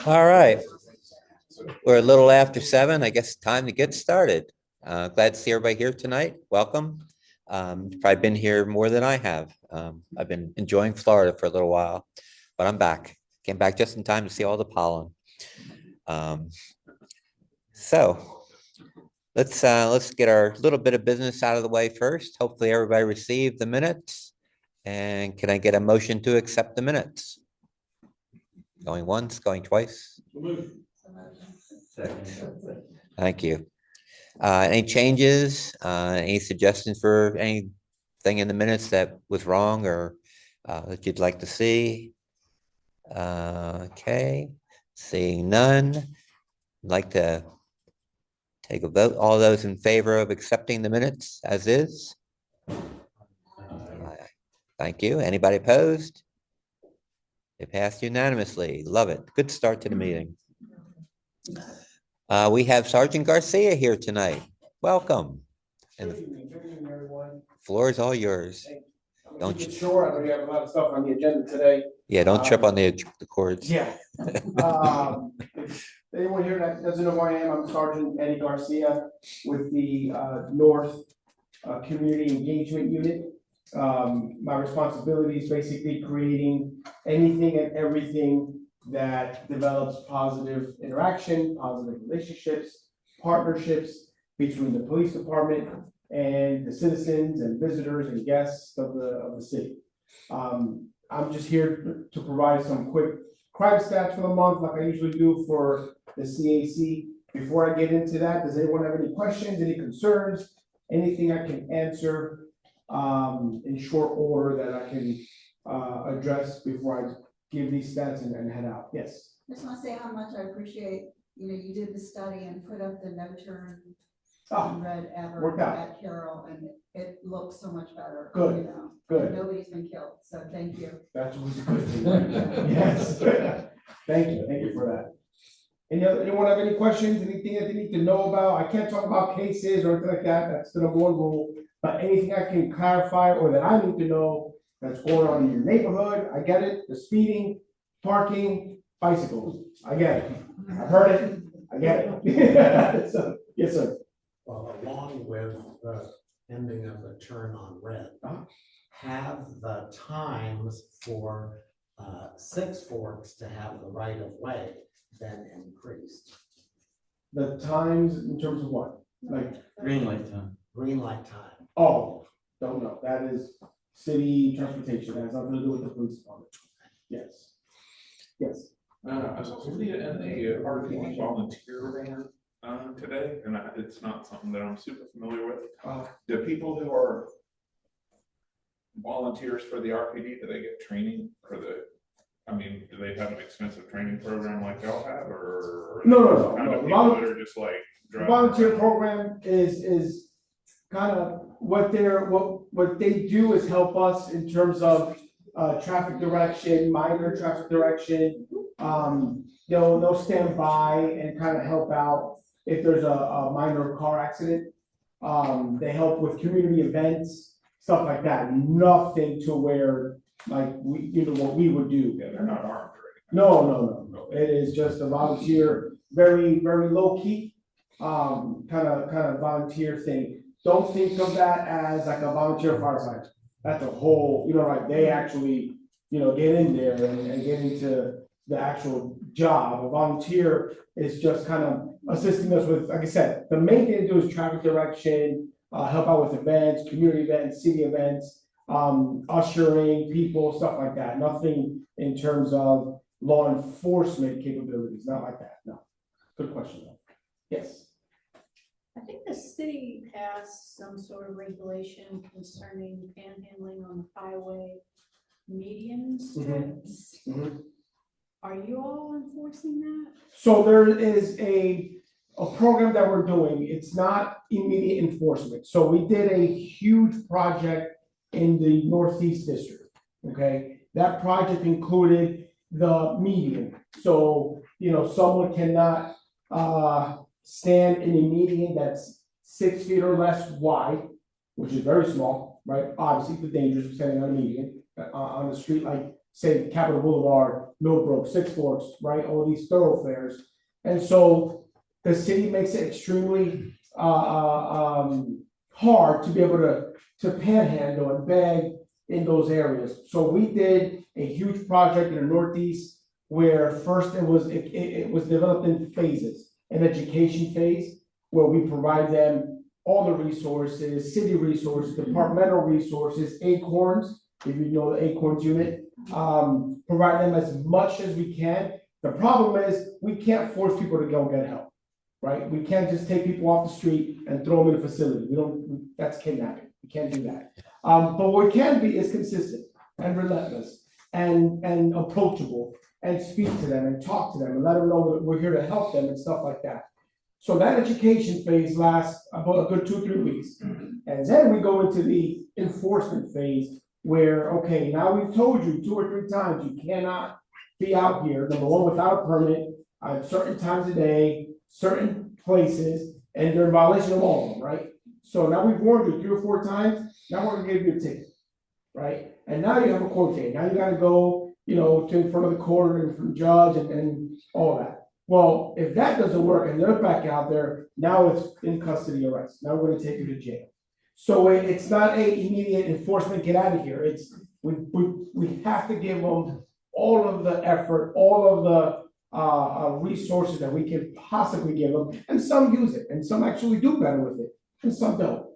All right. We're a little after 7. I guess time to get started. Glad to see everybody here tonight. Welcome. You've probably been here more than I have. I've been enjoying Florida for a little while, but I'm back. Came back just in time to see all the pollen. So let's get our little bit of business out of the way first. Hopefully everybody received the minutes. And can I get a motion to accept the minutes? Going once, going twice? Thank you. Any changes, any suggestions for anything in the minutes that was wrong or that you'd like to see? Okay, seeing none, I'd like to take a vote. All those in favor of accepting the minutes as is? Thank you. Anybody opposed? It passed unanimously. Love it. Good start to the meeting. We have Sergeant Garcia here tonight. Welcome. And the floor is all yours. Don't you? Sure, I know you have a lot of stuff on the agenda today. Yeah, don't trip on the cords. Yeah. Anyone here that doesn't know who I am, I'm Sergeant Eddie Garcia with the North Community Engagement Unit. My responsibility is basically creating anything and everything that develops positive interaction, positive relationships, partnerships between the police department and the citizens and visitors and guests of the city. I'm just here to provide some quick crime stats for the month, like I usually do for the CAC. Before I get into that, does anyone have any questions, any concerns, anything I can answer in short order that I can address before I give these stats and head out? Yes. Just want to say how much I appreciate, you did the study and put up the no turn red ever at Carroll, and it looks so much better. Good. Good. Nobody's been killed, so thank you. That was a good thing. Yes. Thank you for that. Anyone have any questions? Anything that they need to know about? I can't talk about cases or anything like that. That's the number one rule. But anything I can clarify or that I need to know that's going on in your neighborhood, I get it. The speeding, parking, bicycles, I get it. I've heard it. I get it. So, yes, sir. Well, along with the ending of the turn on red, have the times for Six Forks to have the right of way been increased? The times in terms of what? Like green light time. Green light time. Oh, don't know. That is city transportation. That has nothing to do with the police department. Yes. Yes. I saw somebody in a RPD volunteer van today, and it's not something that I'm super familiar with. The people who are volunteers for the RPD, do they get training for the? I mean, do they have an extensive training program like y'all have, or no. Kind of people that are just like volunteer program is kind of what they do is help us in terms of traffic direction, minor traffic direction. They'll stand by and kind of help out if there's a minor car accident. They help with community events, stuff like that. Nothing to where like what we would do. Yeah, they're not armed or anything. No. It is just a volunteer, very, very low key, kind of volunteer thing. Don't think of that as like a volunteer firefighter. That's a whole, like they actually, get in there and get into the actual job. A volunteer is just kind of assisting us with, like I said, the main thing to do is traffic direction, help out with events, community events, city events, ushering people, stuff like that. Nothing in terms of law enforcement capabilities, not like that. No. Good question though. Yes. I think the city passed some sort of regulation concerning panhandling on the highway median strips. Are you all enforcing that? So there is a program that we're doing. It's not immediate enforcement. So we did a huge project in the Northeast District. Okay, that project included the median. So someone cannot stand in a median that's 6 feet or less wide, which is very small, right? Obviously, the dangers of standing on a median, on the street, like, say, Capitol Boulevard, Millbrook, Six Forks, right? All these thoroughfares. And so the city makes it extremely, hard to be able to panhandle and beg in those areas. So we did a huge project in the Northeast where first it was developed in phases, an education phase where we provide them all the resources, city resources, departmental resources, Acorns, if you know the Acorns unit, provide them as much as we can. The problem is we can't force people to go get help, right? We can't just take people off the street and throw them in a facility. That's kidnapping. We can't do that. But what we can be is consistent and relentless and approachable and speak to them and talk to them and let them know that we're here to help them and stuff like that. So that education phase lasts about a good 2-3 weeks. And then we go into the enforcement phase where, okay, now we've told you 2 or 3 times, you cannot be out here, number one, without a permit, at certain times of day, certain places, and you're in violation of all of them, right? So now we've warned you 3 or 4 times, now we're gonna give you a ticket, right? And now you have a court date, now you gotta go, to in front of the court and from the judge and all that. Well, if that doesn't work and they're back out there, now it's in custody arrest, now we're gonna take you to jail. So it's not a immediate enforcement, get out of here, it's, we have to give them all of the effort, all of the resources that we can possibly give them, and some use it, and some actually do better with it, and some don't.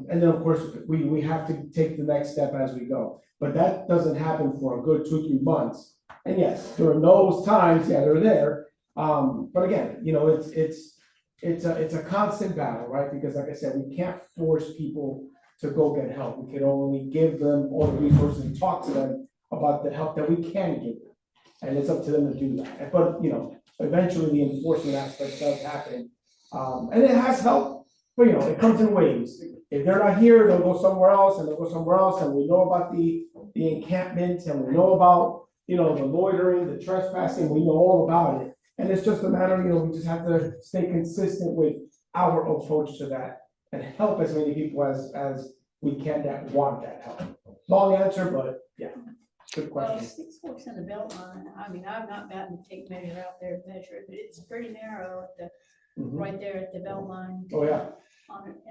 And then, of course, we have to take the next step as we go, but that doesn't happen for a good 2-3 months. And yes, during those times, yeah, they're there. But again, it's a constant battle, right? Because like I said, we can't force people to go get help. We can only give them all the resources and talk to them about the help that we can give them. And it's up to them to do that. But, eventually the enforcement aspect does happen. And it has helped, but it comes in waves. If they're not here, they'll go somewhere else and they'll go somewhere else. And we know about the encampments and we know about, the loitering, the trespassing, we know all about it. And it's just a matter, we just have to stay consistent with our approach to that and help as many people as we can that want that help. Long answer, but yeah, good Well, question. 6 Forks in the Beltline, I mean, I've not gotten to take measure out there to measure it, but it's pretty narrow at the, Mhm. right there at the Beltline. Oh, yeah.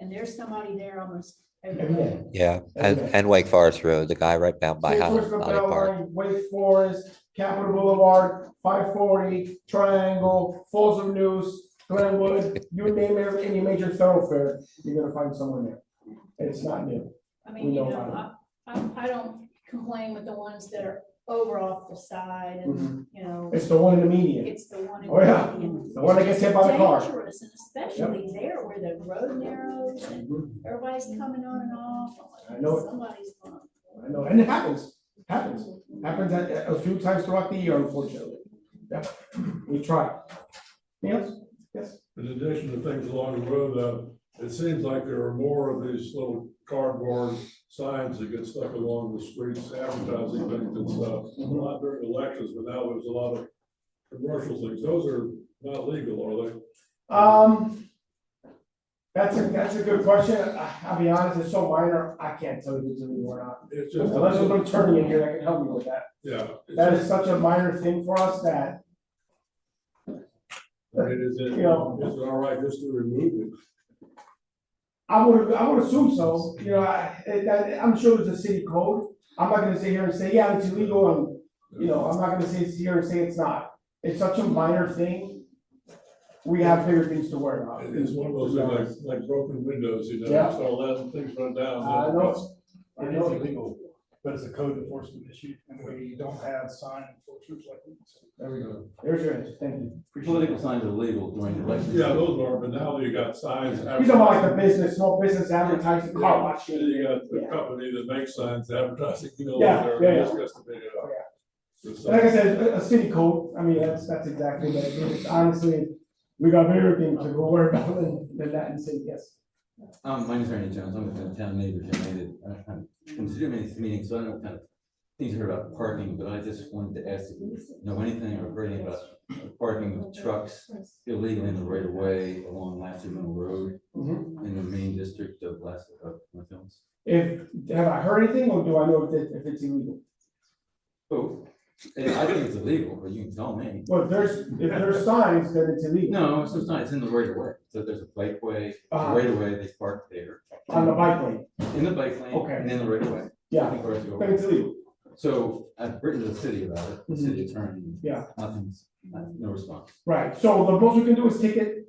And there's somebody there almost every Every day. day. Yeah, Okay. and Wake Forest Road, the guy right down by Safe and Holly Secure Park. Raleigh, Wake Forest, Capitol Boulevard, 540, Triangle, Falls of News, Glenwood, you name it, any major thoroughfare, you're gonna find someone there. It's not new. I We mean, know about I don't complain with the ones that are over off the side and, It's the one in the median, it's the one. in Oh, yeah. the median. the one that gets hit by the car. Dangerous, and especially there where the road narrows and Mhm. everybody's coming on and off. I'm like, I know it. Somebody's going. I know, and it happens a few times throughout the year, unfortunately. Yeah, we try. Yes, yes. In addition to things along the road, it seems like there are more of these little cardboard signs that get stuck along the streets advertising things and stuff. Not during elections, but now there's a lot of commercial things. Those are not legal, are they? That's a good question. I'll be honest, it's so minor, I can't tell you if it's illegal or not. It's just, Unless there's an attorney in here that can help me with that. yeah. That is such a minor thing for us that, I mean, is it all right just to remove it? I would assume so, I'm sure there's a city code. I'm not gonna sit here and say, yeah, it's illegal, and, I'm not gonna sit here and say it's not. It's such a minor thing. We have bigger things to worry about. It's one of those things like broken windows, Yeah. start letting things run down. I know. It is illegal, but it's a code enforcement issue, and we don't have sign enforcers like we. There we go. There's your answer. Thank you. Political signs are legal during elections. Yeah, those are, but now you got signs. You talking about like the business, small business advertising, car wash. And you got the Yeah. company that makes signs advertising, Yeah, there. yeah, It's just to be, Oh, yeah. the Like I sign. said, a city code, I mean, that's exactly what it is. Honestly, we got bigger things to go worry about than that and say yes. My name is Ernie Jones. I'm with the town neighbors. I'm considering this meeting, so I don't know what kind of things here about parking, but I just wanted to ask if you know anything or heard anything about parking of trucks illegally in the right of way along Lassie Mill Road in the main district of Midtown. Have I heard anything, or do I know if it's illegal? Both. I think it's illegal, but you can tell me. Well, if there's signs, then it's illegal. No, it's not. It's in the right of way. So there's a bike way, right of way, they park there. On the bike lane, In the bike lane, Okay. and in the right of way. yeah, Nothing for us to go then it's illegal. So I've written to the city about it, the city attorney. Yeah. Nothing's, no response. Right, so the most we can do is ticket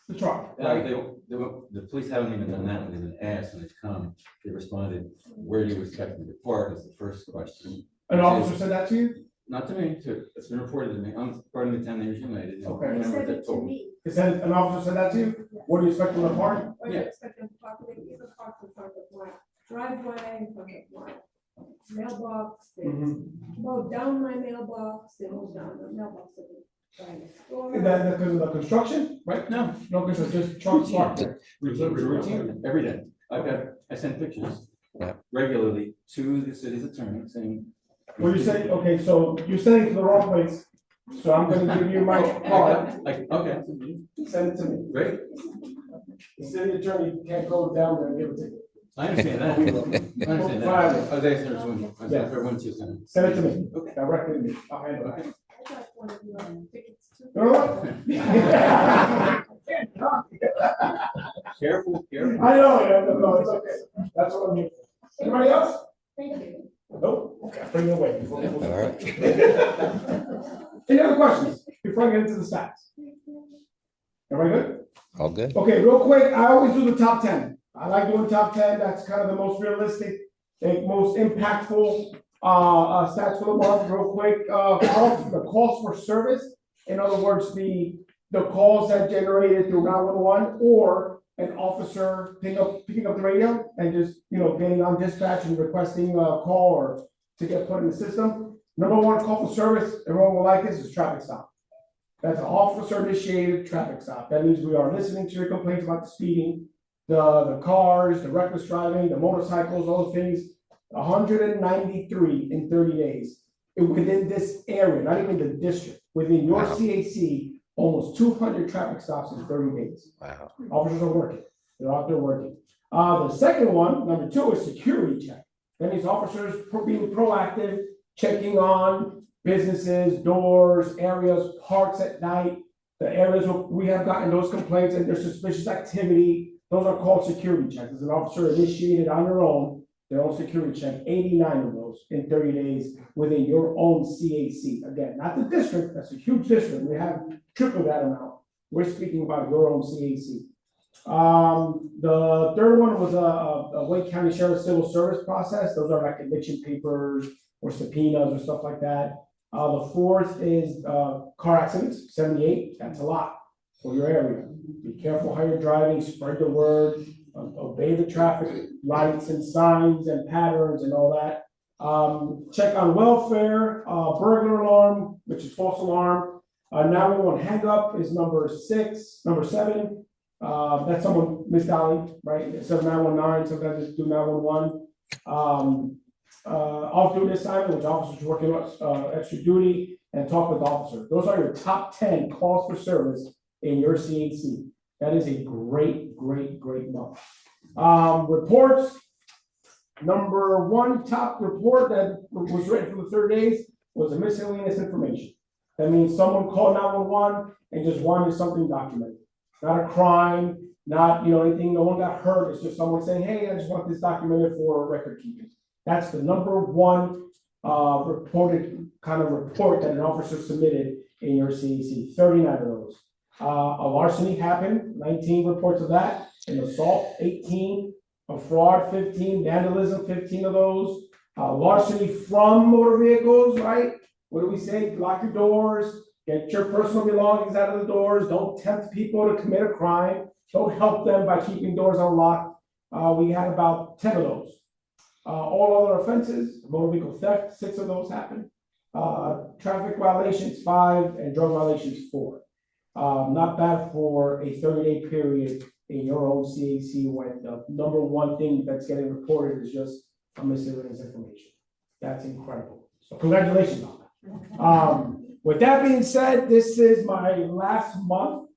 the truck, right? The police haven't even done that when they've been asked when they've come. They responded, where do you expect me to park is the first question. An officer said that to you? Not to me, it's been reported to me. I'm part of the town Neighbors United. Okay. They Remember said they it to told me. An officer said that to you? What do you expect from the park? Or Yeah. you expect them to park, they either park in front of my driveway, in front of my mailbox, they mow down my mailbox, they mow down the mailbox of the guy next door. Is that because of the construction, right? No, No, because it's just trucks parked there. routine, every day. I send pictures Yeah. regularly to the city's attorney saying. Well, you say, okay, so you're sending it to the wrong place, so I'm gonna give you my card, Okay, send it to me. great. The city attorney can't go down there and give it to you. I understand that. I understand that. I was asking everyone to send. Send it to me, Okay. directly to me, I'll handle it. I got one of your tickets too. You know what? Careful, careful. I know, no, it's okay, that's what I'm here for. Anybody else? Thank you. Nope, okay, bring it away. All right. Any other questions before I get into the stats? Everybody good? All good. Okay, real quick, I always do the top 10. I like doing top 10. That's kind of the most realistic, the most impactful stats for the month. Real quick, the calls for service. In other words, the calls that generated through 911 or an officer picking up the radio and just getting on dispatch and requesting a call or to get put in the system. Number one call for service, everyone will like this, is traffic stop. That's an officer-initiated traffic stop. That means we are listening to your complaints about the speeding, the cars, the reckless driving, the motorcycles, all the things. 193 in 30 days within this area, not even the district, within your Wow. CAC, almost 200 traffic stops in 30 days. Wow. Officers are working. They're out there working. The second one, number two, is security check. That means officers being proactive, checking on businesses, doors, areas, parks at night, the areas where we have gotten those complaints and there's suspicious activity. Those are called security checks. As an officer initiated on their own security check, 89 of those in 30 days within your own CAC. Again, not the district, that's a huge district. We have triple that amount. We're speaking about your own CAC. The third one was a Wake County Sheriff's Civil Service process. Those are like eviction papers or subpoenas or stuff like that. The fourth is car accidents, 78. That's a lot for your area. Be careful how you're driving, spread the word, obey the traffic lights and signs and patterns and all that. Check on welfare, burglar alarm, which is false alarm. 911 hang up is number 7. That's someone misdialing, right? Instead of 919, sometimes it's do 911. Off duty assignment, which officers working extra duty, and talk with officer. Those are your top 10 calls for service in your CAC. That is a great month. Reports. Number one top report that was written for the 30 days was a miscellaneous information. That means someone called 911 and just wanted something documented. Not a crime, not anything, no one got hurt. It's just someone saying, hey, I just want this documented for record keeping. That's the number one reported kind of report that an officer submitted in your CAC. 39 of those. A larceny happened, 19 reports of that. An assault, 18. A fraud, 15. Vandalism, 15 of those. Larceny from motor vehicles, right? What do we say? Lock your doors. Get your personal belongings out of the doors. Don't tempt people to commit a crime. Don't help them by keeping doors unlocked. We had about 10 of those. All other offenses, motor vehicle theft, 6 of those happened. Traffic violations, 5, and drug violations, 4. Not bad for a 30-day period in your own CAC when the number one thing that's getting reported is just a miscellaneous information. That's incredible. So congratulations on that. With that being said, this is my last month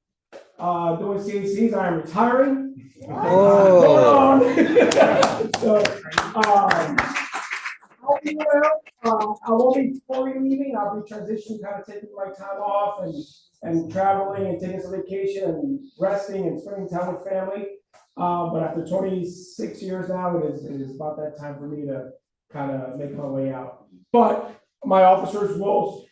doing CACs. I am retiring. Oh. So, I'll be around. I won't be fully leaving. I'll be transitioning, kind of taking my time off and traveling and taking some vacation and resting and spending time with family. But after 26 years now, it is about that time for me to kind of make my way out. But my officers will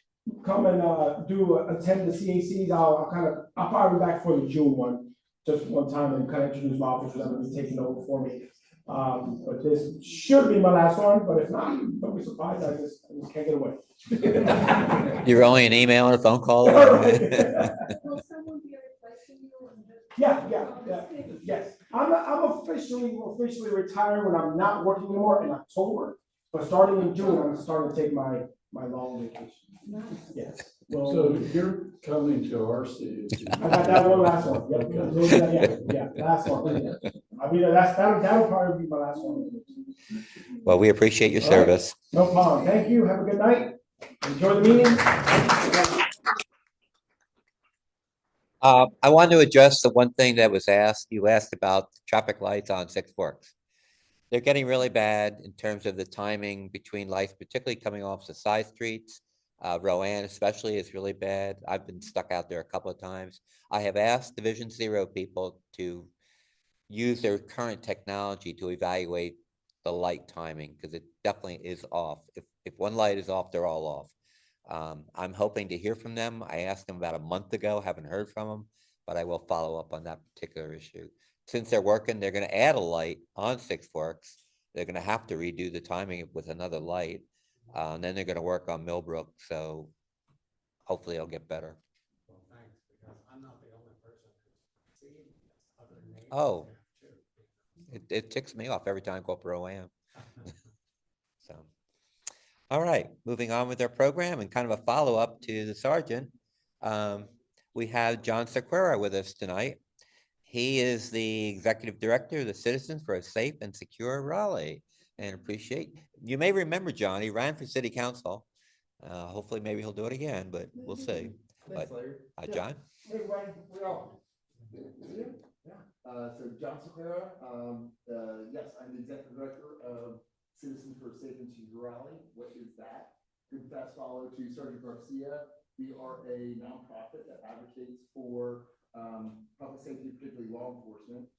come and attend the CACs. I'll probably be back for the June one, just one time, and kind of introduce my officers that will be taking over for me. But this should be my last one, but if not, don't be surprised. I just can't get away. You're only an email and a phone call. Will someone be replacing you? Yes. I'm officially retired when I'm not working anymore in October. But starting in June, I'm starting to take my long vacation. Nice. Yes. So you're coming to our city. I got that one last one. Yeah, last one. I mean, that'll probably be my last one. Well, we appreciate your service. No problem. Thank you. Have a good night. Enjoy the meeting. I wanted to address the one thing that was asked. You asked about traffic lights on Six Forks. They're getting really bad in terms of the timing between lights, particularly coming off the side streets. Rowan especially is really bad. I've been stuck out there a couple of times. I have asked Division 0 people to use their current technology to evaluate the light timing, because it definitely is off. If one light is off, they're all off. I'm hoping to hear from them. I asked them about a month ago, haven't heard from them, but I will follow up on that particular issue. Since they're working, they're going to add a light on Six Forks. They're going to have to redo the timing with another light. And then they're going to work on Millbrook. So hopefully it'll get better. Well, thanks, because I'm not the only person who's seen this. Other neighbors Oh. have too. It ticks me off every time I go up Rowan. So, all right, moving on with our program and kind of a follow-up to the sergeant. We have John Cerqueira with us tonight. He is the executive director of the Citizens for a Safe and Secure Raleigh, and appreciate. You may remember John. He ran for city council. Hopefully, maybe he'll do it again, but we'll see. But John. Hey, everybody, we all. So John Cerqueira, yes, I'm the executive director of Citizens for a Safe and Secure Raleigh. What is that? Good fast follow to Sergeant Garcia. We are a nonprofit that advocates for public safety, particularly law enforcement,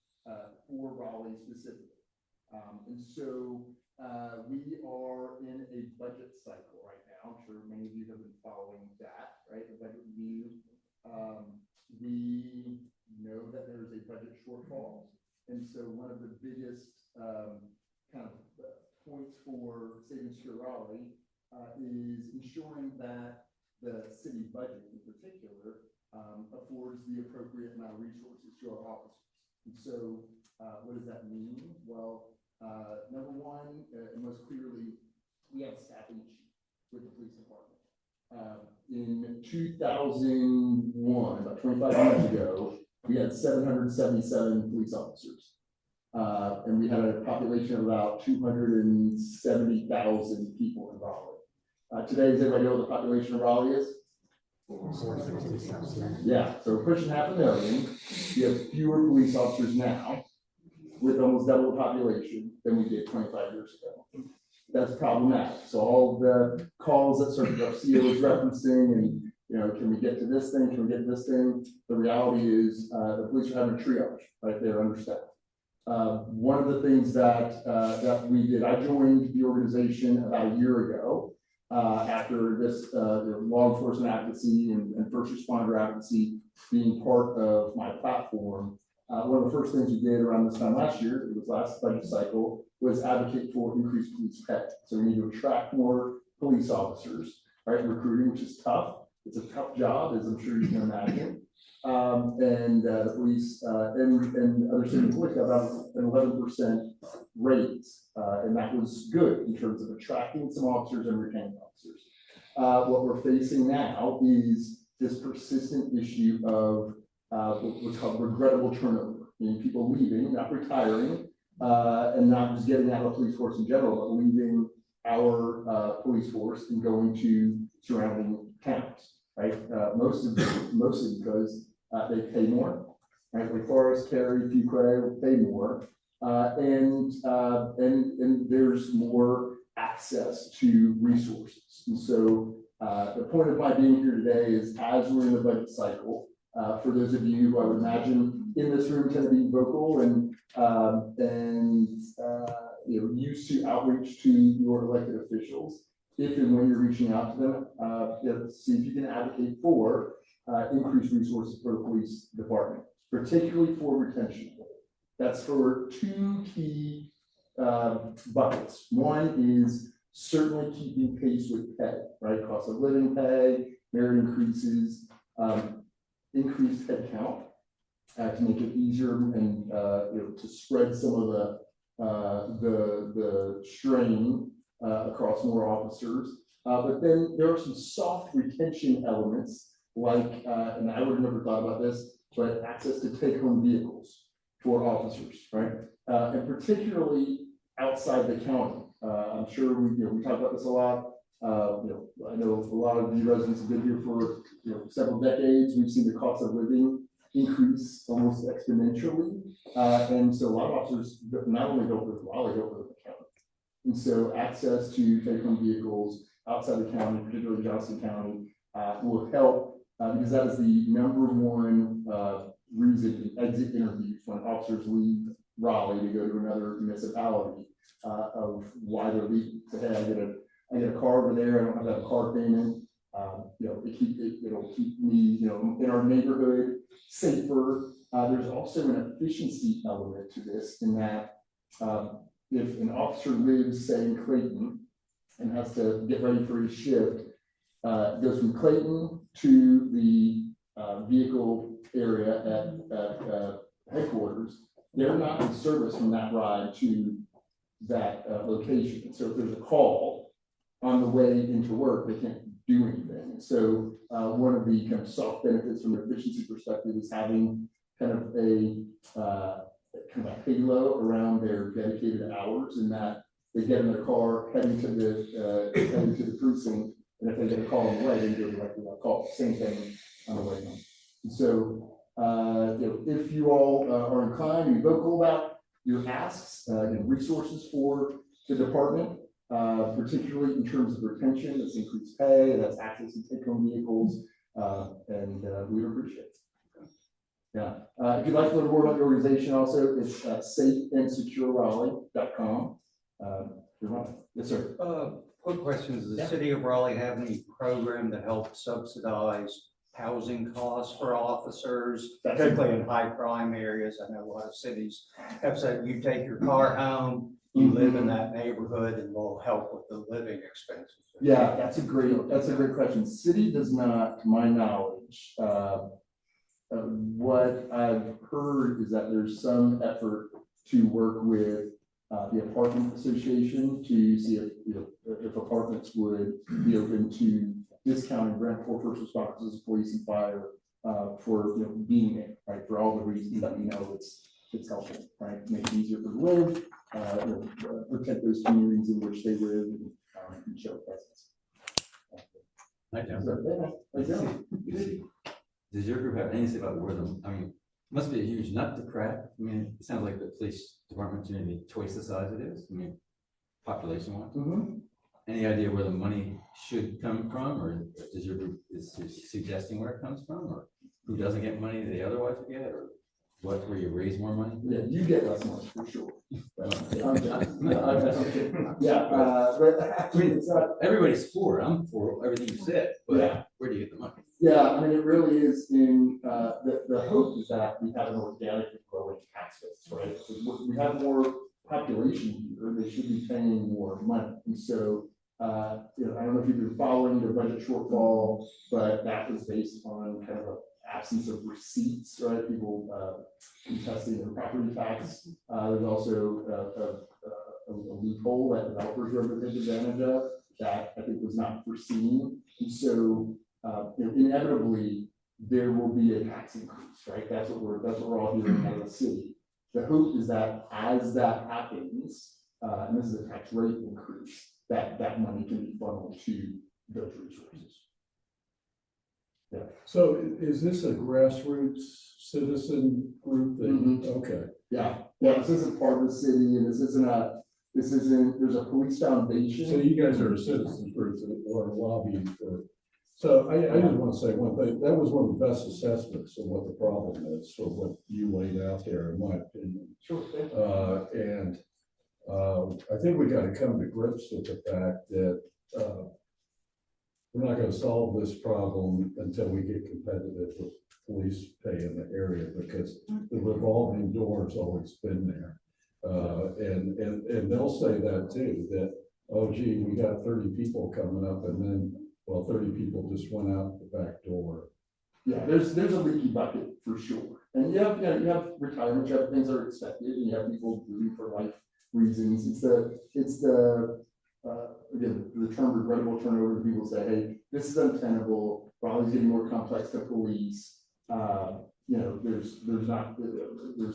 for Raleigh specifically. And so we are in a budget cycle right now. I'm sure many of you have been following that, right? The budget review. We know that there's a budget shortfall. And so one of the biggest kind of points for Safe and Secure Raleigh is ensuring that the city budget in particular affords the appropriate amount of resources to our officers. And so what does that mean? Well, number one, and most clearly, we have a staffing issue with the police department. In 2001, about 25 years ago, we had 777 police officers. And we had a population of about 270,000 people in Raleigh. Today, does everybody know what the population of Raleigh is? Yeah, so we're pushing 500,000. We have fewer police officers now, with almost double the population than we did 25 years ago. That's problematic. So all the calls that Sergeant Garcia was referencing, and can we get to this thing? Can we get to this thing? The reality is the police are having a triage right there, understaffed. One of the things that we did, I joined the organization about a year ago after this law enforcement advocacy and first responder advocacy being part of my platform. One of the first things we did around this time last year, it was last budget cycle, was advocate for increased police pay. So we need to attract more police officers, right? Recruiting, which is tough. It's a tough job, as I'm sure you can imagine. And the police and other city employees got about an 11% raise. And that was good in terms of attracting some officers and retaining officers. What we're facing now is this persistent issue of what's called regrettable turnover, meaning people leaving, not retiring, and not just getting out of the police force in general, but leaving our police force and going to surrounding towns, right? Mostly because they pay more, right? Like Forest, Cary, Fuquay pay more, and there's more access to resources. And so the point of my being here today is, as we're in the budget cycle, for those of you who I would imagine in this room tend to be vocal and used to outreach to your elected officials, if and when you're reaching out to them, see if you can advocate for increased resources for the police department, particularly for retention. That's for two key buckets. One is certainly keeping pace with pay, right? Cost of living pay, merit increases, increased headcount to make it easier and to spread some of the strain across more officers. But then there are some soft retention elements, like, and I would have never thought about this, but access to take-home vehicles for officers, right? And particularly outside the county. I'm sure we talk about this a lot. I know a lot of you residents have been here for several decades. We've seen the cost of living increase almost exponentially, and so a lot of officers not only don't live in Raleigh, don't live in the county. And so access to take-home vehicles outside the county, particularly Johnson County, will help because that is the #1 reason in exit interviews when officers leave Raleigh to go to another municipality of why they're leaving. So, hey, I get a car over there. I don't have to have a car payment. It'll keep me, in our neighborhood safer. There's also an efficiency element to this in that if an officer lives, say, in Clayton and has to get ready for his shift, goes from Clayton to the vehicle area at headquarters, they're not in service from that ride to that location. So if there's a call on the way into work, they can't do anything. So one of the kind of soft benefits from an efficiency perspective is having kind of a halo around their dedicated hours, in that they get in their car heading to the precinct, and if they get a call on the way, they go directly to that call. Same thing on the way home. And so if you all are inclined to be vocal about your asks and resources for the department, particularly in terms of retention, that's increased pay, that's access to take-home vehicles, and we would appreciate it. Yeah. If you'd like to learn more about the organization, also, it's safeandsecureRaleigh.com. Yes, sir. Quick question, does the city of Raleigh have any program to help subsidize housing costs for officers, particularly in high crime areas? I know a lot of cities have said you take your car home, you live in that neighborhood, and we'll help with the living expenses. Yeah, that's a great question. City does not, to my knowledge. What I've heard is that there's some effort to work with the apartment association to see if apartments would be open to discounting rent for first responders, police and fire, for being there, right? For all the reasons that we know it's helpful, right? Make it easier for them to live, protect those communities in which they live, and show presence. Does your group have anything about where it must be a huge nut to crack. I mean, it sounds like the police department's going to be twice the size it is. I mean, population-wise. Mm-hmm. Any idea where the money should come from, or does your group is suggesting where it comes from, or who doesn't get money they otherwise would get, or where you raise more money? Yeah, you get less money for sure. Everybody's for it. I'm for everything you said, but where do you get the money? Yeah, I mean, it really is in the hope is that we have an organically growing tax base, right? So we have more population here, they should be paying more money. And so, I don't know if you've been following the budget shortfall, but that was based on kind of an absence of receipts, right? People contesting their property tax. There's also a loophole that developers were able to take advantage of that I think was not foreseen. And so, inevitably there will be a tax increase, right? That's what we're all hearing out of the city. The hope is that as that happens, and this is a tax rate increase, that money can be funneled to those resources. So is this a grassroots citizen group that, okay, Yeah, this isn't part of the city, and there's a police foundation. so you guys are a citizens group that are lobbying for, so I just want to say one thing, that was one of the best assessments of what the problem is, for what you laid out there, in my opinion. Sure. I think we got to come to grips with the fact that, we're not gonna solve this problem until we get competitive with police pay in the area, because the revolving door's always been there. And they'll say that too, that, oh gee, we got 30 people coming up, and then, well, 30 people just went out the back door. Yeah, there's a leaky bucket for sure. And you have retirement, you have things that are expected, and you have people leaving for life reasons. It's the again, the term regrettable turnover, people say, hey, this is untenable, Raleigh's getting more complex to police. There's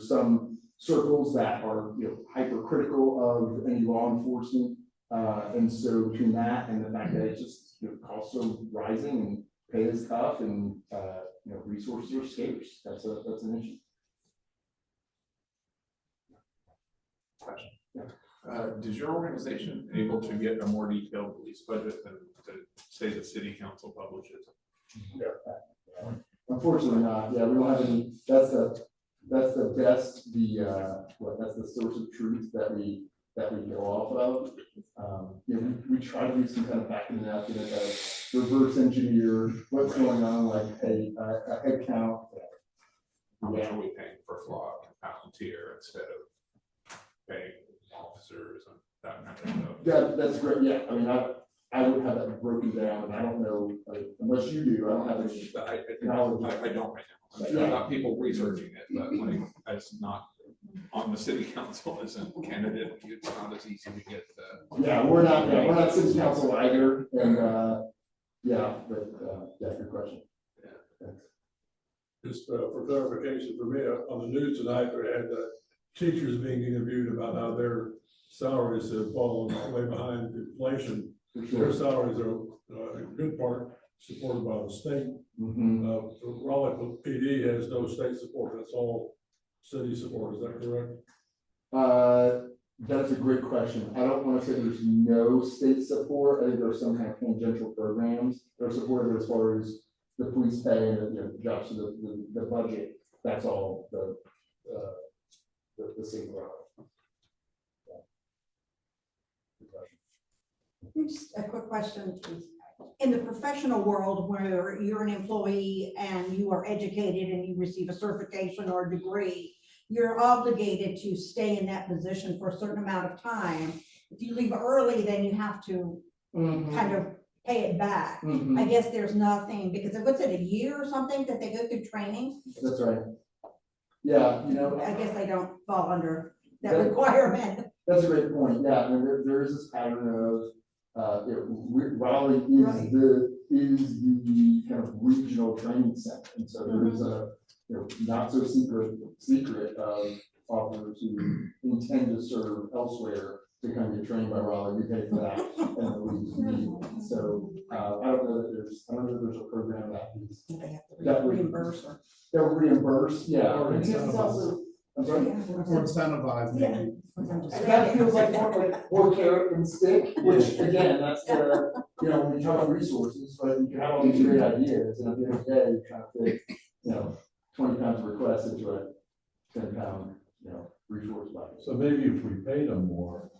some circles that are, hypercritical of any law enforcement. And so between that and the fact that it's just, costs are rising and pay is tough and, resources are scarce, that's an issue. Question. Does your organization able to get a more detailed police budget than, say, the city council publishes? Unfortunately not, we don't have any, that's the best, that's the source of truth that we go off of. We try to do some kind of back in the napkin, kind of reverse engineer what's going on, like a head count. How much are we paying for flock and volunteer instead of paying officers and that kind of stuff? Yeah, that's great. Yeah, I mean, I would have that broken down, and I don't know, unless you do, I don't have any knowledge. I don't right now. I'm sure not people researching it, but like, as not on the city council as a candidate, it's not as easy to get the. Yeah, we're not city council either, and, good question. Yeah. Just for clarification for me, on the news tonight, we had teachers being interviewed about how their salaries have fallen way behind inflation. Their salaries are in good part supported by the state. Raleigh PD has no state support, that's all city support, is that correct? That's a great question. I don't want to say there's no state support. I think there's some kind of tangential programs that are supported, as far as the police pay and jobs to the budget. That's all the state level. Just a quick question, please. In the professional world where you're an employee and you are educated and you receive a certification or a degree, you're obligated to stay in that position for a certain amount of time. If you leave early, then you have to kind of pay it back. I guess there's nothing, because what's it, a year or something that they go through training? That's right. Yeah, I guess they don't fall under that requirement. That's a great point. Yeah, I mean, there is this pattern of Raleigh is the kind of regional training center, and so there is a not so secret of officers who intend to serve elsewhere to come get trained by Raleigh. We pay for that, and we so I don't know that there's a program that would reimburse. That would reimburse, yeah. Or it's also, I'm sorry. Or incentivize maybe. That feels like more carrot and stick, which again, that's the, when you talk about resources, but you can have all these great ideas, and at the end of the day, you're trying to fit, 20 pounds of request into a 10-pound, resource bucket. So maybe if we paid them more,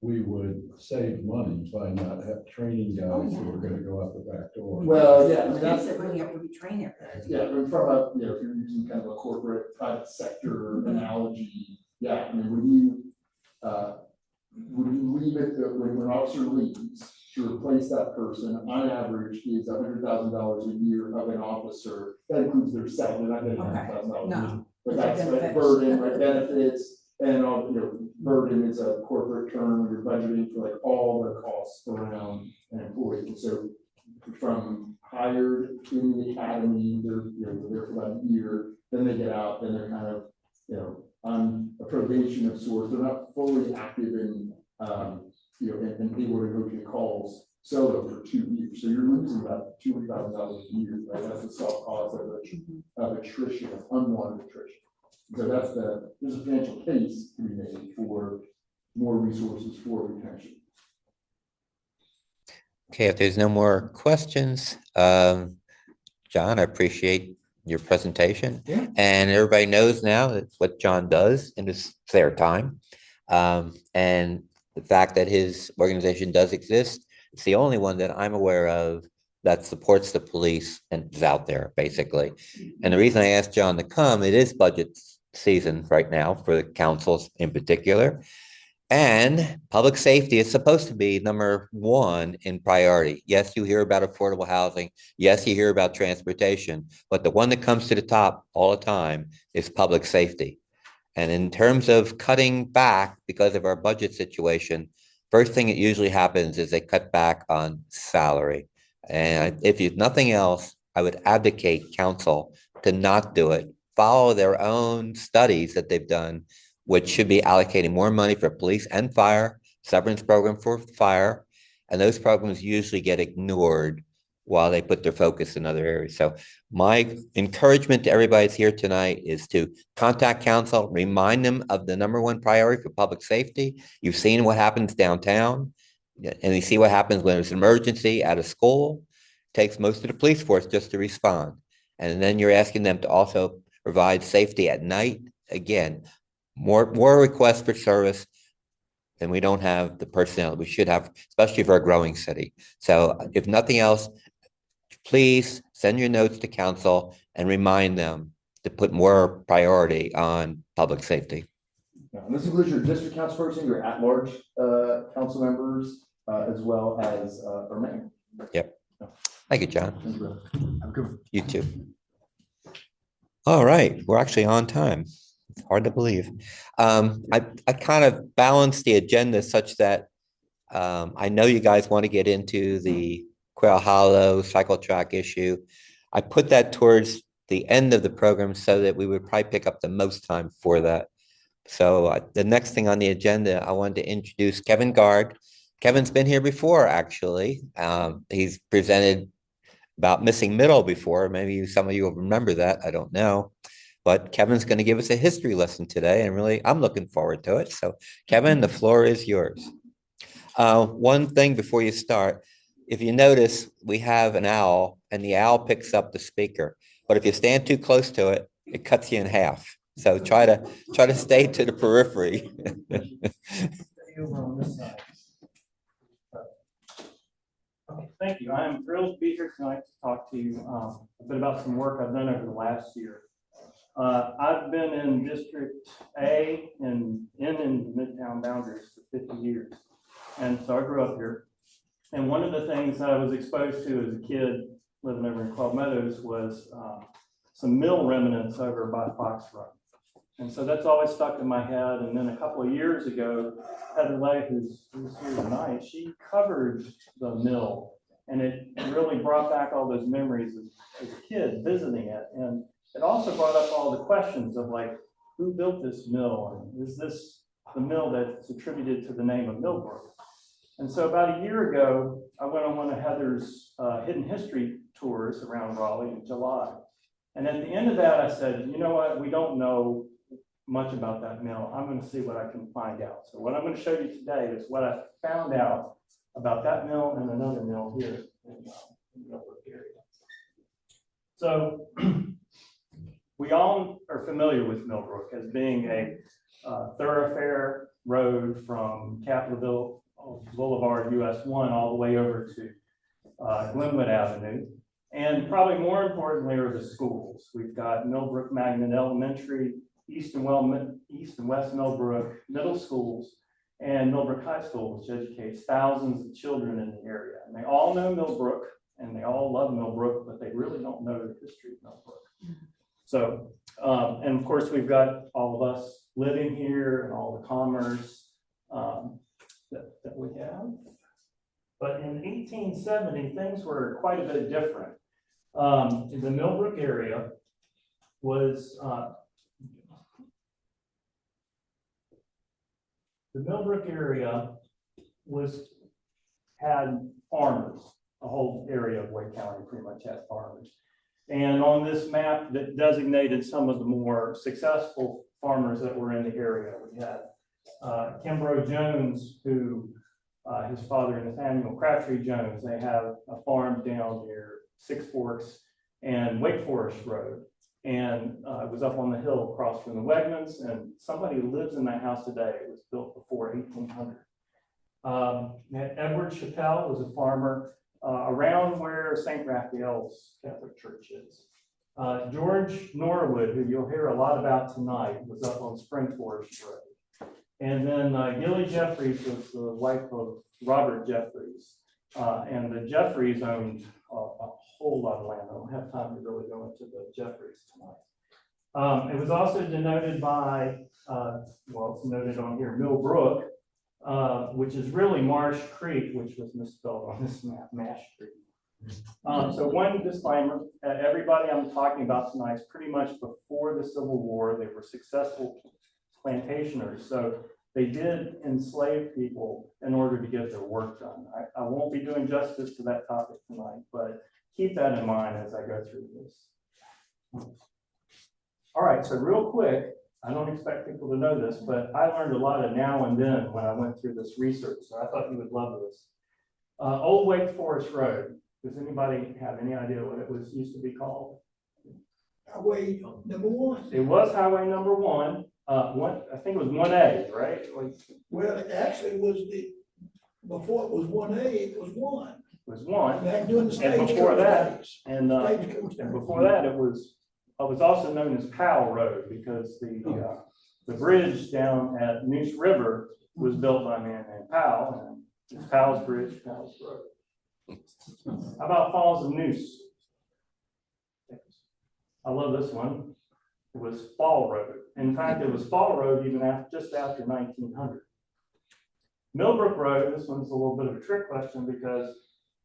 we would save money by not have training guys who are gonna go out the back door. Well, yeah, I mean, that's when you have to be trained every day. Yeah, I mean, from a, if you're using kind of a corporate private sector analogy, yeah, I mean, when you leave it, when an officer leaves to replace that person, on average, is $100,000 a year of an officer. That includes their salary, not getting $100,000 a year. But that's like burden, like benefits, and all, burden is a corporate term. You're budgeting for like all the costs around an employee. And so from hired in the academy, they're there for about a year, then they get out, then they're kind of, on a probation of sorts. They're not fully active in, and able to go to calls solo for 2 years. So you're losing about $200,000 a year, right? That's the self cost of attrition, of unwanted attrition. So there's a financial case to be made for more resources for retention. Okay, if there's no more questions, John, I appreciate your presentation. Yeah. And everybody knows now that what John does in his spare time. And the fact that his organization does exist, it's the only one that I'm aware of that supports the police and is out there, basically. And the reason I asked John to come, it is budget season right now for the councils in particular. And public safety is supposed to be #1 in priority. Yes, you hear about affordable housing. Yes, you hear about transportation, but the one that comes to the top all the time is public safety. And in terms of cutting back because of our budget situation, first thing that usually happens is they cut back on salary. And if you nothing else, I would advocate council to not do it. Follow their own studies that they've done, which should be allocating more money for police and fire, severance program for fire. And those programs usually get ignored while they put their focus in other areas. So my encouragement to everybody that's here tonight is to contact council, remind them of the #1 priority for public safety. You've seen what happens downtown, and you see what happens when there's an emergency at a school. It takes most of the police force just to respond. And then you're asking them to also provide safety at night. Again, more requests for service, and we don't have the personnel we should have, especially for a growing city. So if nothing else, please send your notes to council and remind them to put more priority on public safety. And this includes your district councilperson, your at-large council members, as well as our mayor. Yep. Thank you, John. Thank you. Have a good. You too. All right, we're actually on time. It's hard to believe. I kind of balanced the agenda such that I know you guys want to get into the Quail Hollow cycle track issue. I put that towards the end of the program so that we would probably pick up the most time for that. So the next thing on the agenda, I wanted to introduce Kevin Gard. Kevin's been here before, actually. He's presented about missing middle before. Maybe some of you will remember that. I don't know. But Kevin's going to give us a history lesson today, and really, I'm looking forward to it. So, Kevin, the floor is yours. One thing before you start, if you notice, we have an owl, and the owl picks up the speaker. But if you stand too close to it, it cuts you in half. So try to stay to the periphery. Okay, thank you. I am thrilled to be here tonight to talk to you a bit about some work I've done over the last year. I've been in District A and in the Midtown boundaries for 50 years. And so I grew up here. And one of the things that I was exposed to as a kid living over in Quail Meadows was some mill remnants over by Fox Run. And so that's always stuck in my head. And then a couple of years ago, Heather Lay, who's here tonight, she covered the mill. And it really brought back all those memories as a kid visiting it. And it also brought up all the questions of like, who built this mill? And is this the mill that's attributed to the name of Millbrook? And so about a year ago, I went on one of Heather's hidden history tours around Raleigh in July. And at the end of that, I said, you know what, we don't know much about that mill. I'm going to see what I can find out. So what I'm going to show you today is what I found out about that mill and another mill here in the Millbrook area. So we all are familiar with Millbrook as being a thoroughfare road from Capitol Boulevard, US 1, all the way over to Glenwood Avenue. And probably more importantly are the schools. We've got Millbrook Magnet Elementary, East and West Millbrook Middle Schools, and Millbrook High School, which educates thousands of children in the area. And they all know Millbrook, and they all love Millbrook, but they really don't know the history of Millbrook. So, and of course, we've got all of us living here and all the commerce that we have. But in 1870, things were quite a bit different. In the Millbrook area was the Millbrook area had farmers. The whole area of Wake County pretty much had farmers. And on this map that designated some of the more successful farmers that were in the area, we had Kimbrough Jones, who his father, Nathaniel Crabtree Jones, they have a farm down near Six Forks and Wake Forest Road. And it was up on the hill across from the Wegmans, and somebody who lives in that house today. It was built before 1800. Edward Chappelle was a farmer around where St. Raphael's Catholic Church is. George Norwood, who you'll hear a lot about tonight, was up on Spring Forest Road. And then Gilly Jeffries was the wife of Robert Jeffries. And the Jeffries owned a whole lot of land. I don't have time to really go into the Jeffries tonight. It was also denoted by, well, it's noted on here, Millbrook, which is really Marsh Creek, which was misspelled on this map, Mash Creek. So one disclaimer, everybody I'm talking about tonight is pretty much before the Civil War. They were successful plantationers, so they did enslave people in order to get their work done. I won't be doing justice to that topic tonight, but keep that in mind as I go through this. All right, so real quick, I don't expect people to know this, but I learned a lot of now and then when I went through this research, so I thought you would love this. Old Wake Forest Road. Does anybody have any idea what it was used to be called? Highway number 1. It was Highway number 1. I think it was 1A, right? Well, it actually was before it was 1A, it was 1. It was 1. Back during the and before that, days. and before that, it was also known as Powell Road because the bridge down at Neuse River was built by a man named Powell, and it's Powell's Bridge, Powell's Road. How about Falls of Neuse? I love this one. It was Fall Road. In fact, it was Fall Road even just after 1900. Millbrook Road, this one's a little bit of a trick question because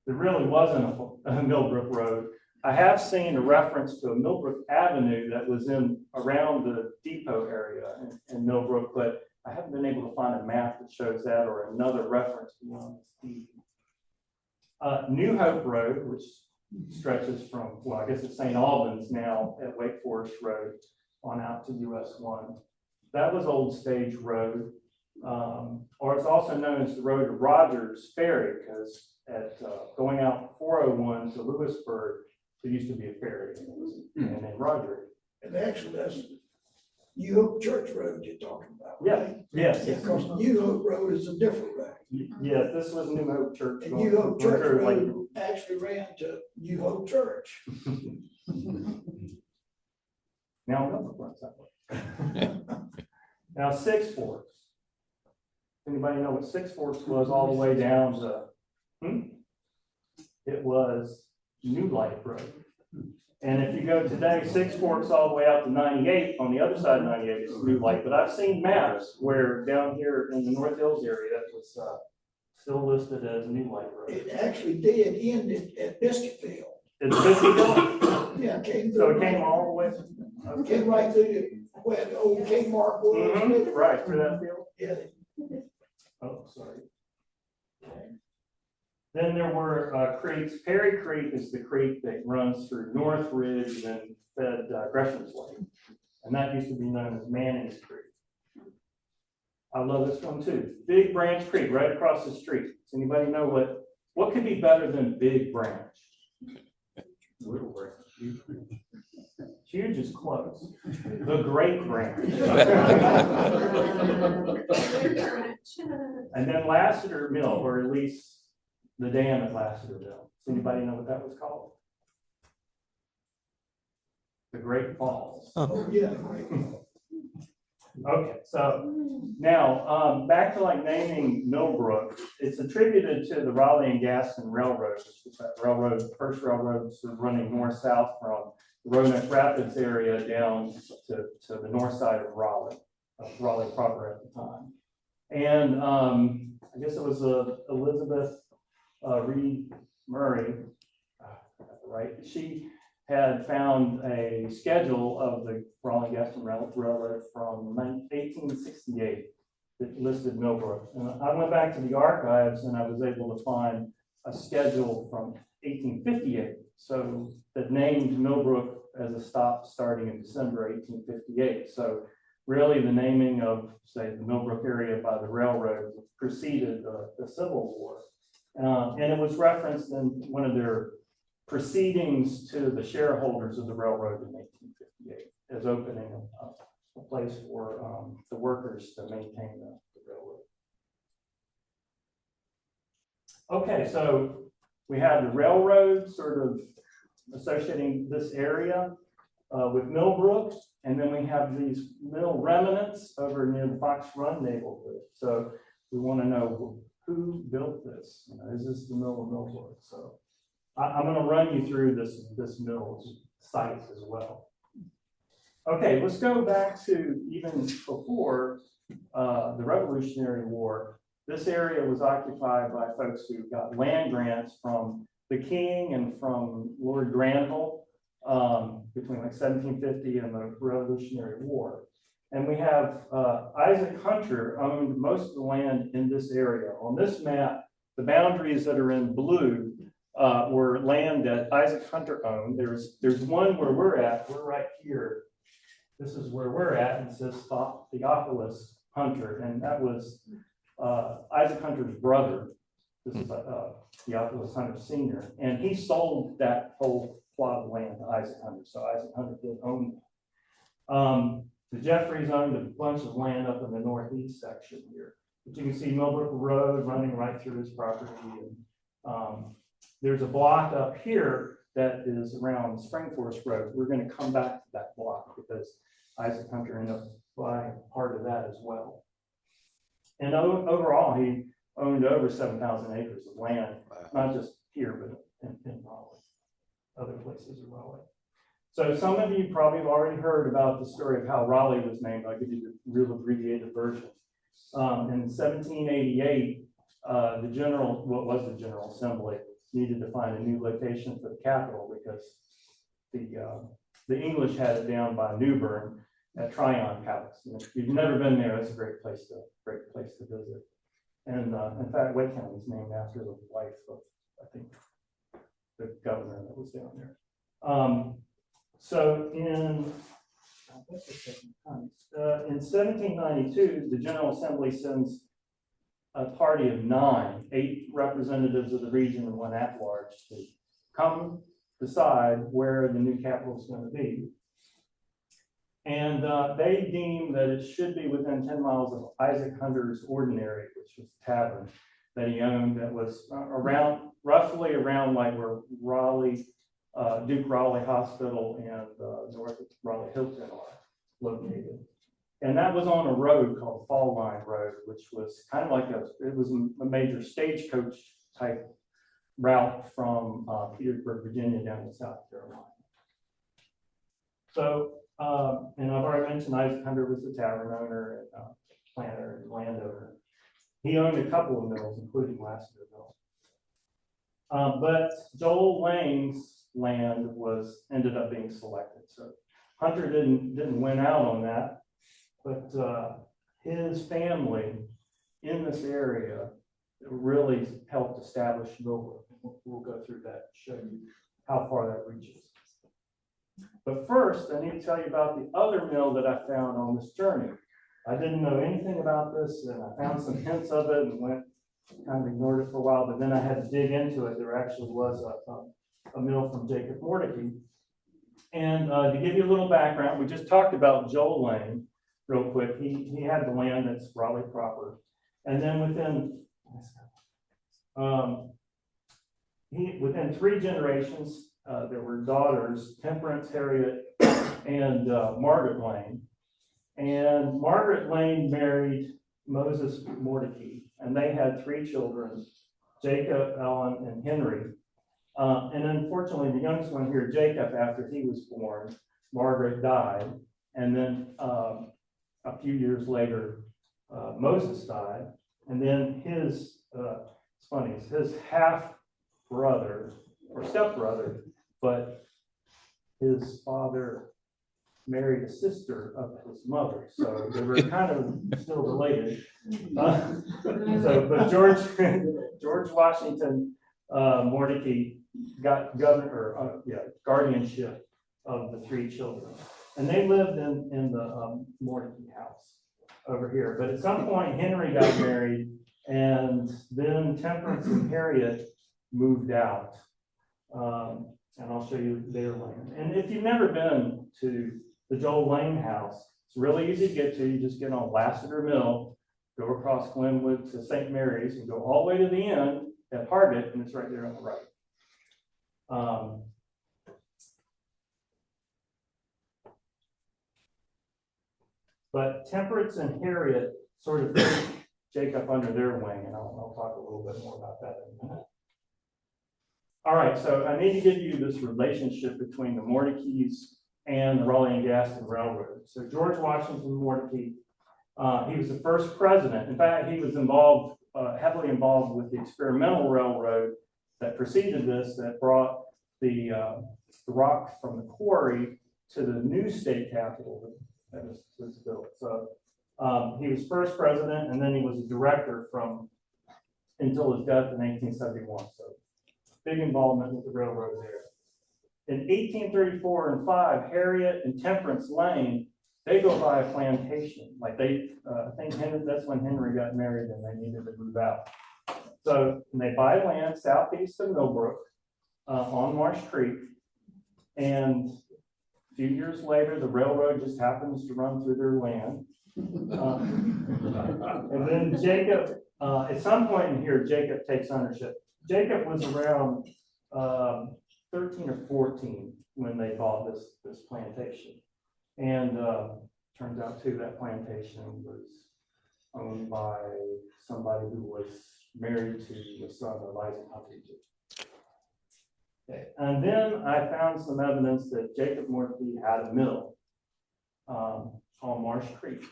there really wasn't a Millbrook Road. I have seen a reference to a Millbrook Avenue that was around the depot area in Millbrook, but I haven't been able to find a map that shows that or another reference beyond this. New Hope Road, which stretches from, well, I guess it's St. Albans now at Wake Forest Road on out to US 1. That was Old Stage Road, or it's also known as the road to Rogers Ferry because going out 401 to Lewisburg, there used to be a ferry and then Roger. And actually, that's New Hope Church Road you're talking about. Yeah, right? yes. Because New Hope Road is a different road. Yes, this was New Hope Church. And New Hope Church Road actually ran to New Hope Church. Now Millbrook runs that way. Now Six Forks. Anybody know what Six Forks was all the way down to? It was New Light Road. And if you go today, Six Forks all the way out to 98, on the other side of 98 is New Light. But I've seen maps where down here in the North Hills area, that was still listed as New Light Road. It actually did end at Biscuitville. It's Biscuitville? Yeah, so it came all the way. Okay. Came right through where the old Kmart was. Right, through that field? Yeah. Oh, sorry. Okay. Then there were creeks. Perry Creek is the creek that runs through North Ridge and fed Gresham's Lake. And that used to be known as Manning's Creek. I love this one too. Big Branch Creek, right across the street. Does anybody know what could be better than Big Branch? Little Branch. Huge is close. The Great Branch. And then Lassiter Mill, or at least the dam at Lassiter Mill. Does anybody know what that was called? The Great Falls. Oh, yeah. Okay, so now back to like naming Millbrook. It's attributed to the Raleigh and Gaston Railroad, which was that railroad, first railroad running north-south from the Roanoke Rapids area down to the north side of Raleigh proper at the time. And I guess it was Elizabeth Reed Murray, right? She had found a schedule of the Raleigh Gaston Railroad from 1868. that listed Millbrook. And I went back to the archives and I was able to find a schedule from 1858. So that named Millbrook as a stop starting in December 1858. So really the naming of, say, the Millbrook area by the railroad preceded the Civil War. And it was referenced in one of their proceedings to the shareholders of the railroad in 1858 as opening a place for the workers to maintain the railroad. Okay, so we have the railroad sort of associating this area with Millbrook, and then we have these mill remnants over near the Fox Run neighborhood. So we want to know who built this. You know, is this the mill of Millbrook? So I'm going to run you through this mill site as well. Okay, let's go back to even before the Revolutionary War. This area was occupied by folks who got land grants from the king and from Lord Granville between like 1750 and the Revolutionary War. And we have Isaac Hunter owned most of the land in this area. On this map, the boundaries that are in blue were land that Isaac Hunter owned. There's one where we're at, we're right here. This is where we're at, and it says Theophilus Hunter, and that was Isaac Hunter's brother. This is Theophilus Hunter Sr., and he sold that whole plot of land to Isaac Hunter, so Isaac Hunter did own it. The Jeffreys owned a bunch of land up in the northeast section here, but you can see Millbrook Road running right through his property, and there's a block up here that is around Spring Forest Road. We're going to come back to that block because Isaac Hunter ended up buying part of that as well. And overall, he owned over 7,000 acres of land, not just here, but in Raleigh, other places in Raleigh. So some of you probably have already heard about the story of how Raleigh was named. I'll give you the real abbreviated version. In 1788, the General Assembly needed to find a new location for the capital because the English had it down by Newbern at Tryon Palace. And if you've never been there, it's a great place to visit. And in fact, Wake County is named after the wife of, I think, the governor that was down there. So in 1792, the General Assembly sends a party of 8 representatives of the region and 1 at-large to come decide where the new capital is going to be. And they deemed that it should be within 10 miles of Isaac Hunter's Ordinary, which was a tavern that he owned that was roughly around like where Duke Raleigh Hospital and North Raleigh Hilton are located. And that was on a road called Fall Line Road, which was kind of like it was a major stagecoach type route from Petersburg, Virginia down to South Carolina. So, and I've already mentioned Isaac Hunter was the tavern owner and planter and landowner. He owned a couple of mills, including Lassiter Mill. But Joel Lane's land ended up being selected. So Hunter didn't win out on that, but his family in this area really helped establish Millbrook. We'll go through that, show you how far that reaches. But first, I need to tell you about the other mill that I found on this journey. I didn't know anything about this, and I found some hints of it and kind of ignored it for a while, but then I had to dig into it. There actually was a mill from Jacob Mordecai. And to give you a little background, we just talked about Joel Lane real quick. He had the land that's Raleigh proper. And then within 3 generations, there were daughters, Temperance, Harriet, and Margaret Lane. And Margaret Lane married Moses Mordecai, and they had 3 children, Jacob, Ellen, and Henry. And unfortunately, the youngest one here, Jacob, after he was born, Margaret died. And then a few years later, Moses died. And then his half brother or stepbrother, but his father married a sister of his mother, so they were kind of still related. But George Washington Mordecai got guardianship of the 3 children. And they lived in the Mordecai house over here. But at some point, Henry got married, and then Temperance and Harriet moved out. And I'll show you their land. And if you've never been to the Joel Lane house, it's really easy to get to. You just get on Lassiter Mill, go across Glenwood to St. Mary's, and go all the way to the end at Hargett, and it's right there on the right. But Temperance and Harriet sort of took Jacob under their wing, and I'll talk a little bit more about that in a minute. All right, so I need to give you this relationship between the Mordecays and the Raleigh and Gaston Railroad. So George Washington Mordecai, he was the first president. In fact, he was heavily involved with the experimental railroad that preceded this, that brought the rock from the quarry to the new state capital that was built. So he was first president, and then he was a director until his death in 1871. So big involvement with the railroad there. In 1834 and 5, Harriet and Temperance Lane, they go by a plantation. Like I think that's when Henry got married and they needed to move out. So they buy land southeast of Millbrook on Marsh Creek. And a few years later, the railroad just happens to run through their land. And then Jacob, at some point in here, Jacob takes ownership. Jacob was around 13 or 14 when they bought this plantation. And turns out too, that plantation was owned by somebody who was married to the son of Isaac Huntington. Okay. And then I found some evidence that Jacob Mordecai had a mill on Marsh Creek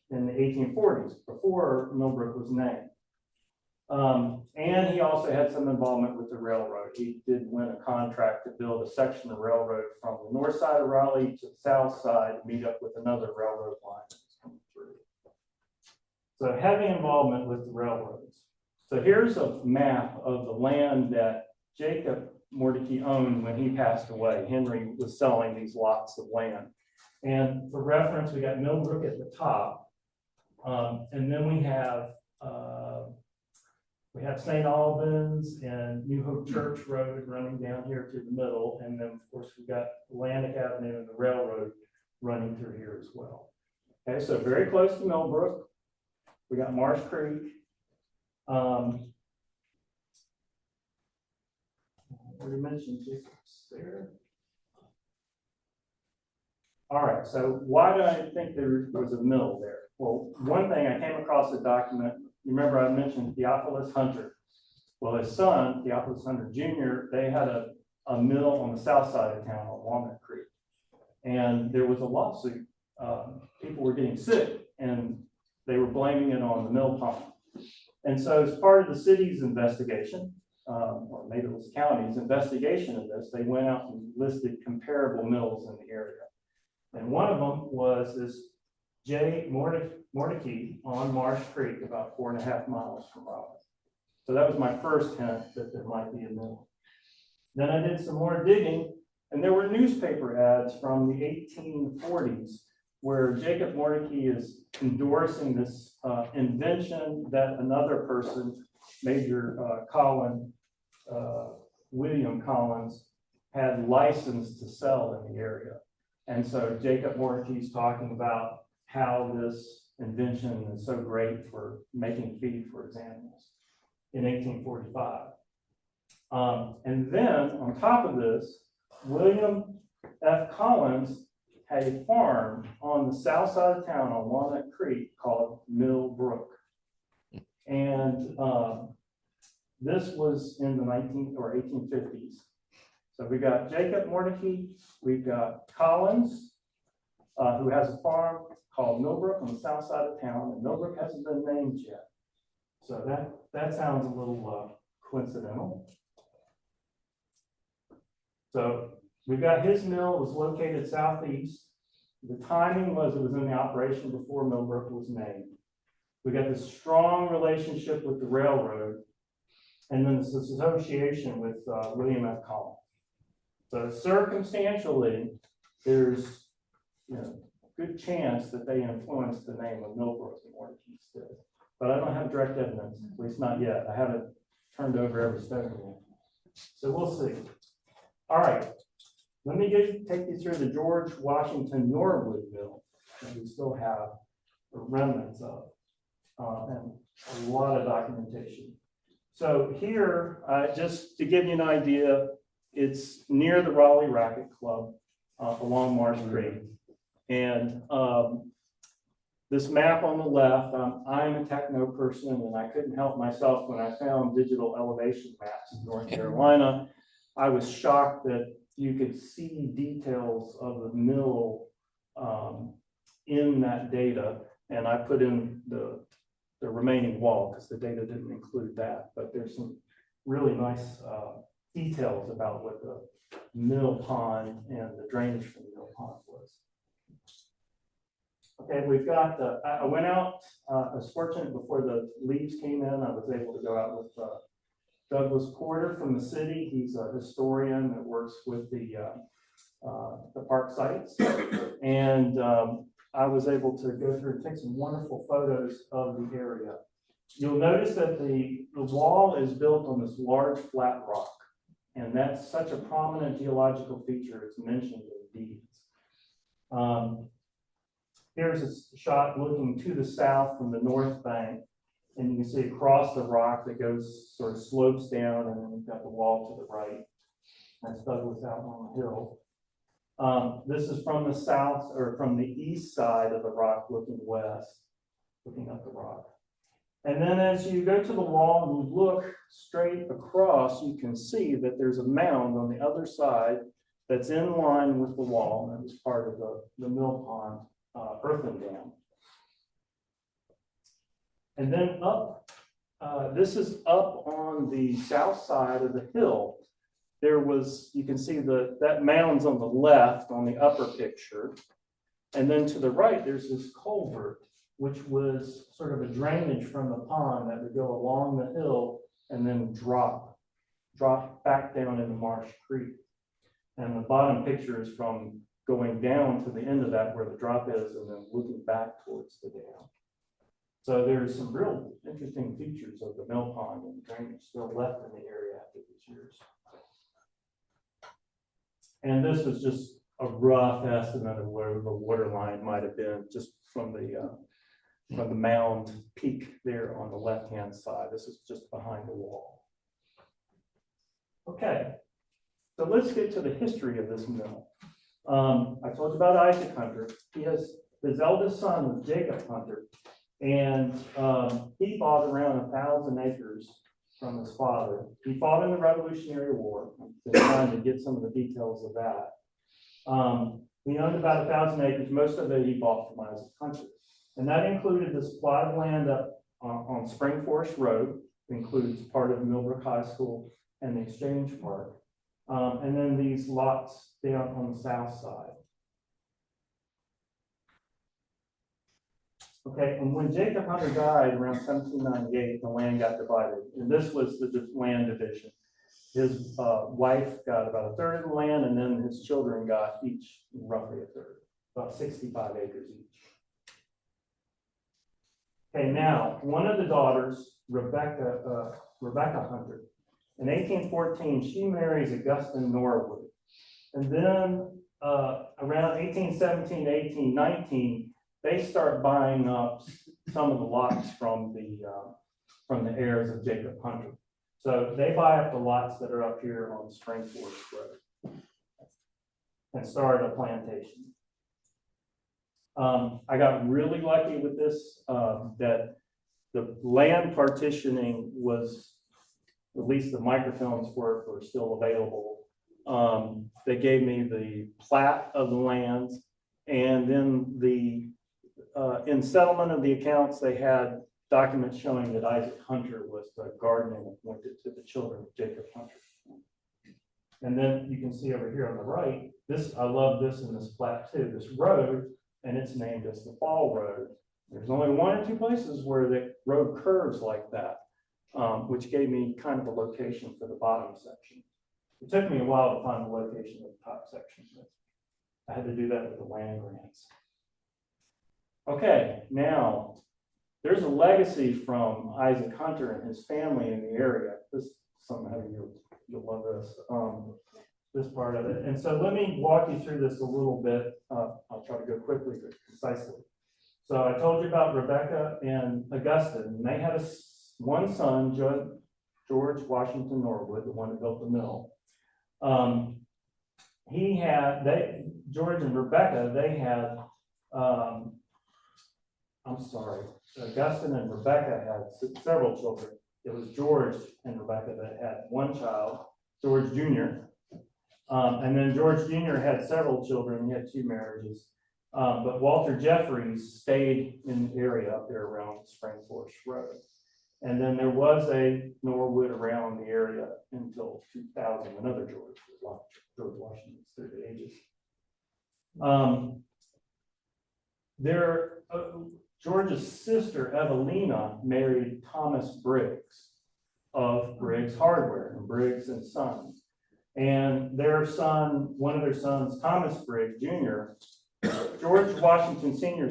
in the 1840s, before Millbrook was named. And he also had some involvement with the railroad. He did win a contract to build a section of railroad from the north side of Raleigh to the south side to meet up with another railroad line that was coming through. So heavy involvement with the railroads. So here's a map of the land that Jacob Mordecai owned when he passed away. Henry was selling these lots of land. And for reference, we got Millbrook at the top. And then we have St. Albans and New Hope Church Road running down here to the middle. And then, of course, we've got Atlantic Avenue and the railroad running through here as well. Okay, so very close to Millbrook. We got Marsh Creek. I already mentioned Jacobs there. All right, so why do I think there was a mill there? Well, one thing, I came across a document. You remember I mentioned Theophilus Hunter. Well, his son, Theophilus Hunter Jr., they had a mill on the south side of town on Walnut Creek. And there was a lawsuit. People were getting sick, and they were blaming it on the mill pump. And so as part of the city's investigation, or maybe it was the county's investigation of this, they went out and listed comparable mills in the area. And one of them was this J. Mordecai on Marsh Creek, about 4.5 miles from Raleigh. So that was my first hint that there might be a mill. Then I did some more digging, and there were newspaper ads from the 1840s where Jacob Mordecai is endorsing this invention that another person, Major William Collins, had licensed to sell in the area. And so Jacob Mordecai is talking about how this invention is so great for making feed for his animals in 1845. And then on top of this, William F. Collins had a farm on the south side of town on Walnut Creek called Millbrook. And this was in the 1850s. So we got Jacob Mordecai, we've got Collins, who has a farm called Millbrook on the south side of town, and Millbrook hasn't been named yet. So that sounds a little coincidental. So we've got his mill was located southeast. The timing was it was in the operation before Millbrook was named. We got this strong relationship with the railroad, and then this association with William F. Collins. So circumstantially, there's good chance that they influenced the name of Millbrook in Origins did. But I don't have direct evidence, at least not yet. I haven't turned over every stone yet. So we'll see. All right. Let me take you through the George Washington Norwood Mill that we still have the remnants of, and a lot of documentation. So here, just to give you an idea, it's near the Raleigh Racquet Club along Marsh Creek. And this map on the left, I'm a techno person, and I couldn't help myself when I found digital elevation maps in North Carolina. I was shocked that you could see details of the mill in that data, and I put in the remaining wall because the data didn't include that, but there's some really nice details about what the mill pond and the drainage from the mill pond was. Okay, we've got I went out, I was fortunate before the leaves came in, I was able to go out with Douglas Porter from the city. He's a historian that works with the park sites. And I was able to go through and take some wonderful photos of the area. You'll notice that the wall is built on this large flat rock. And that's such a prominent geological feature. It's mentioned in deeds. Here's a shot looking to the south from the north bank. And you can see across the rock that goes sort of slopes down, and then you've got the wall to the right. That's Douglas out on the hill. This is from the south, or from the east side of the rock looking west, looking up the rock. And then as you go to the wall and you look straight across, you can see that there's a mound on the other side that's in line with the wall. That was part of the mill pond earthen dam. And then up, this is up on the south side of the hill. There was, you can see that mound's on the left on the upper picture. And then to the right, there's this culvert, which was sort of a drainage from the pond that would go along the hill and then drop back down into Marsh Creek. And the bottom picture is from going down to the end of that where the drop is and then looking back towards the dam. So there's some real interesting features of the mill pond and drainage still left in the area after these years. And this was just a rough estimate of where the water line might have been just from the mound peak there on the left-hand side. This is just behind the wall. Okay, so let's get to the history of this mill. I told you about Isaac Hunter. His eldest son was Jacob Hunter. And he bought around 1,000 acres from his father. He fought in the Revolutionary War. I'm trying to get some of the details of that. He owned about 1,000 acres. Most of it he bought from Isaac Hunter. And that included this plot of land up on Spring Forest Road. It includes part of Millbrook High School and the Exchange Park. And then these lots down on the south side. Okay, and when Jacob Hunter died around 1798, the land got divided, and this was the land division. His wife got about 1/3 of the land, and then his children got each roughly 1/3, about 65 acres each. Okay, now, one of the daughters, Rebecca Hunter, in 1814, she marries Augustine Norwood. And then around 1817 to 1819, they start buying up some of the lots from the heirs of Jacob Hunter. So they buy up the lots that are up here on Spring Forest Road and start a plantation. I got really lucky with this, that the land partitioning was, at least the microfilms were still available. They gave me the plat of the land, and then in settlement of the accounts, they had documents showing that Isaac Hunter was the guardian appointed to the children of Jacob Hunter. And then you can see over here on the right, this, I love this in this plat too, this road, and it's named as the Fall Road. There's only one or two places where the road curves like that, which gave me kind of a location for the bottom section. It took me a while to find the location of the top section, but I had to do that with the land grants. Okay, now there's a legacy from Isaac Hunter and his family in the area. This somehow you'll love this. This part of it. And so let me walk you through this a little bit. I'll try to go quickly but concisely. So I told you about Rebecca and Augustine. And they had one son, George Washington Norwood, the one who built the mill. George and Rebecca, they had, Augustine and Rebecca had several children. It was George and Rebecca that had one child, George Jr. And then George Jr. had several children. He had 2 marriages. But Walter Jeffries stayed in the area up there around Spring Forest Road. And then there was a Norwood around the area until 2000, another George Washington through the ages. George's sister, Evelina, married Thomas Briggs of Briggs Hardware and Briggs and Sons. And their son, one of their sons, Thomas Briggs Jr., George Washington Sr.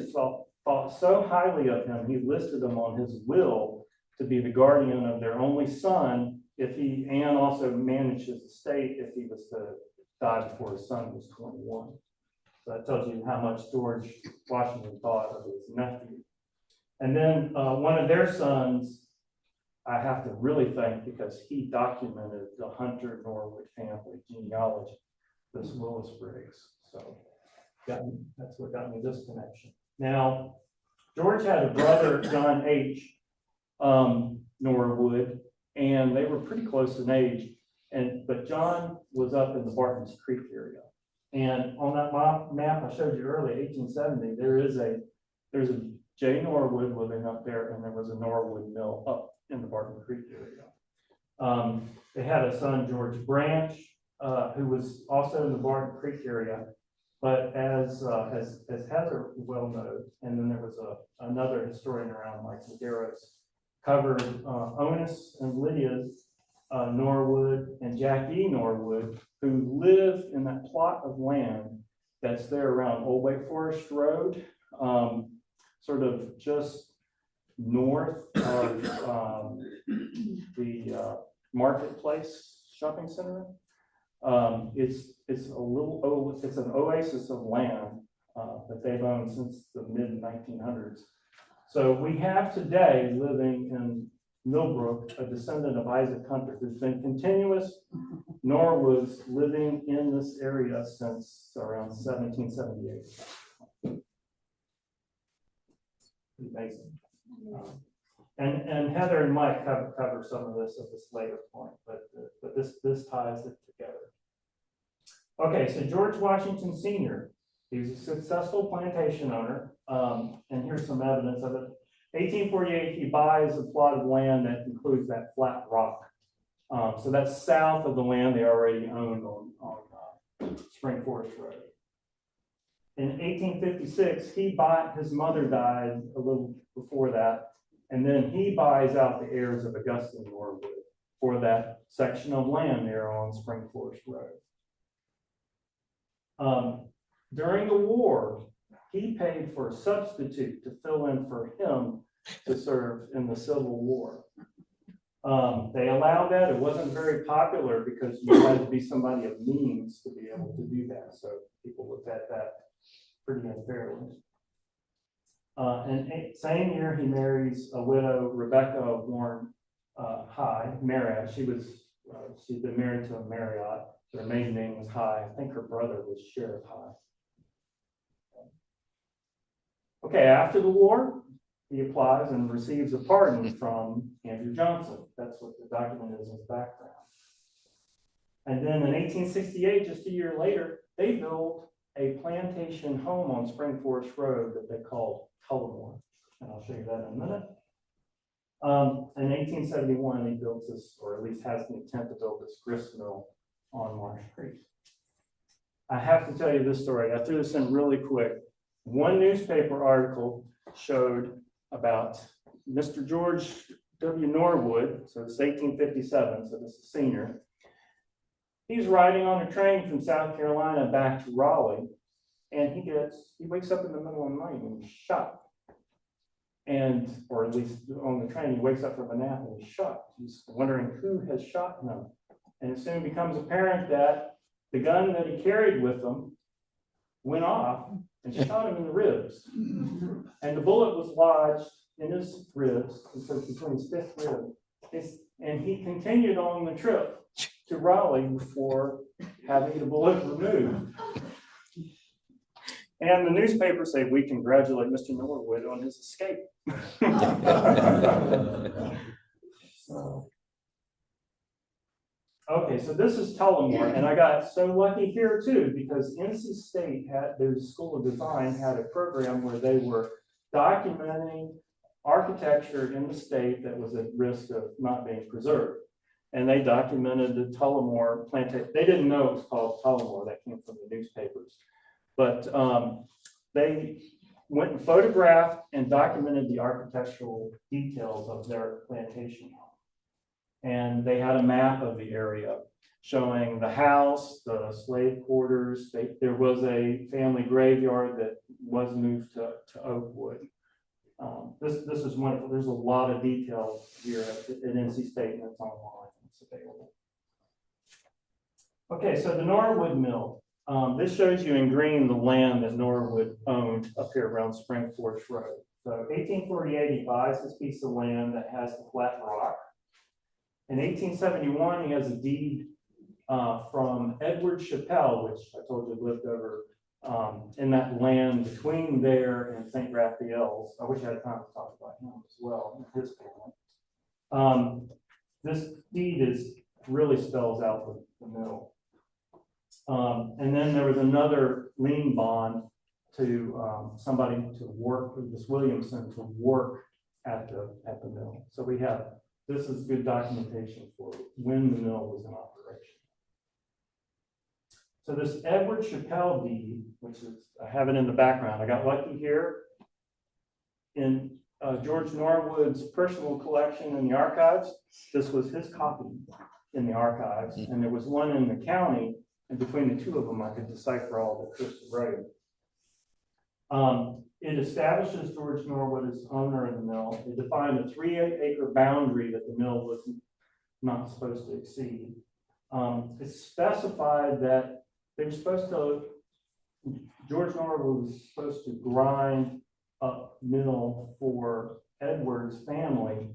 thought so highly of him, he listed him on his will to be the guardian of their only son and also manage his estate if he was to die before his son was 21. So that tells you how much George Washington thought of his nephew. And then one of their sons, I have to really thank because he documented the Hunter Norwood family genealogy, this Willis Briggs. So that's what got me this connection. Now, George had a brother, John H. Norwood, and they were pretty close in age. But John was up in the Bartons Creek area. And on that map I showed you earlier, 1870, there's a J. Norwood living up there, and there was a Norwood Mill up in the Barton Creek area. They had a son, George Branch, who was also in the Barton Creek area. But as Heather well knows, and then there was another historian around, Mike Maderos, covered Onus and Lydia Norwood and Jack E. Norwood, who lived in that plot of land that's there around Old Wake Forest Road, sort of just north of the Marketplace Shopping Center. It's an oasis of land that they've owned since the mid 1900s. So we have today living in Millbrook, a descendant of Isaac Hunter, who's been continuous Norwoods living in this area since around 1778. Amazing. And Heather and Mike cover some of this at this later point, but this ties it together. Okay, so George Washington Sr., he was a successful plantation owner, and here's some evidence of it. 1848, he buys a plot of land that includes that flat rock. So that's south of the land they already owned on Spring Forest Road. In 1856, his mother died a little before that, and then he buys out the heirs of Augustine Norwood for that section of land there on Spring Forest Road. During the war, he paid for a substitute to fill in for him to serve in the Civil War. They allowed that. It wasn't very popular because you had to be somebody of means to be able to do that. So people looked at that pretty unfairly. And same year, he marries a widow, Rebecca of Warren High, Marriott. She'd been married to a Marriott. Her maiden name was High. I think her brother was Sheriff High. Okay, after the war, he applies and receives a pardon from Andrew Johnson. That's what the document is in the background. And then in 1868, just a year later, they built a plantation home on Spring Forest Road that they called Tullamore. And I'll show you that in a minute. In 1871, he built this, or at least has the intent to build this grist mill on Marsh Creek. I have to tell you this story. I threw this in really quick. One newspaper article showed about Mr. George W. Norwood, so it's 1857, so this is senior. He's riding on a train from South Carolina back to Raleigh, and he wakes up in the middle of the night and he's shot. Or at least on the train, he wakes up from a nap and he's shot. He's wondering who has shot him. And it soon becomes apparent that the gun that he carried with him went off and shot him in the ribs. And the bullet was lodged in his ribs, so between his fifth rib. And he continued on the trip to Raleigh before having the bullet removed. And the newspapers say, we congratulate Mr. Norwood on his escape. Okay, so this is Tullamore, and I got so lucky here too, because NC State their School of Design had a program where they were documenting architecture in the state that was at risk of not being preserved. And they documented the Tullamore plantation. They didn't know it was called Tullamore, that came from the newspapers. But they went and photographed and documented the architectural details of their plantation home. And they had a map of the area showing the house, the slave quarters. There was a family graveyard that was moved to Oakwood. This is wonderful. There's a lot of detail here at NC State, and it's online. It's available. Okay, so the Norwood Mill. This shows you in green the land that Norwood owned up here around Spring Forge Road. So 1848, he buys this piece of land that has the flat rock. In 1871, he has a deed from Edward Chappelle, which I told you lived over in that land between there and St. Raphael's. I wish I had time to talk about him as well, his family. This deed really spells out the mill. And then there was another lien bond to somebody to work, this Williamson, to work at the mill. So this is good documentation for when the mill was in operation. So this Edward Chappelle deed, which is, I have it in the background. I got lucky here in George Norwood's personal collection in the archives. This was his copy in the archives, and there was one in the county. And between the two of them, I could decipher all that Chris wrote. It establishes George Norwood as owner of the mill. It defined a 3-acre boundary that the mill was not supposed to exceed. It specified that they were supposed to, George Norwood was supposed to grind up mill for Edward's family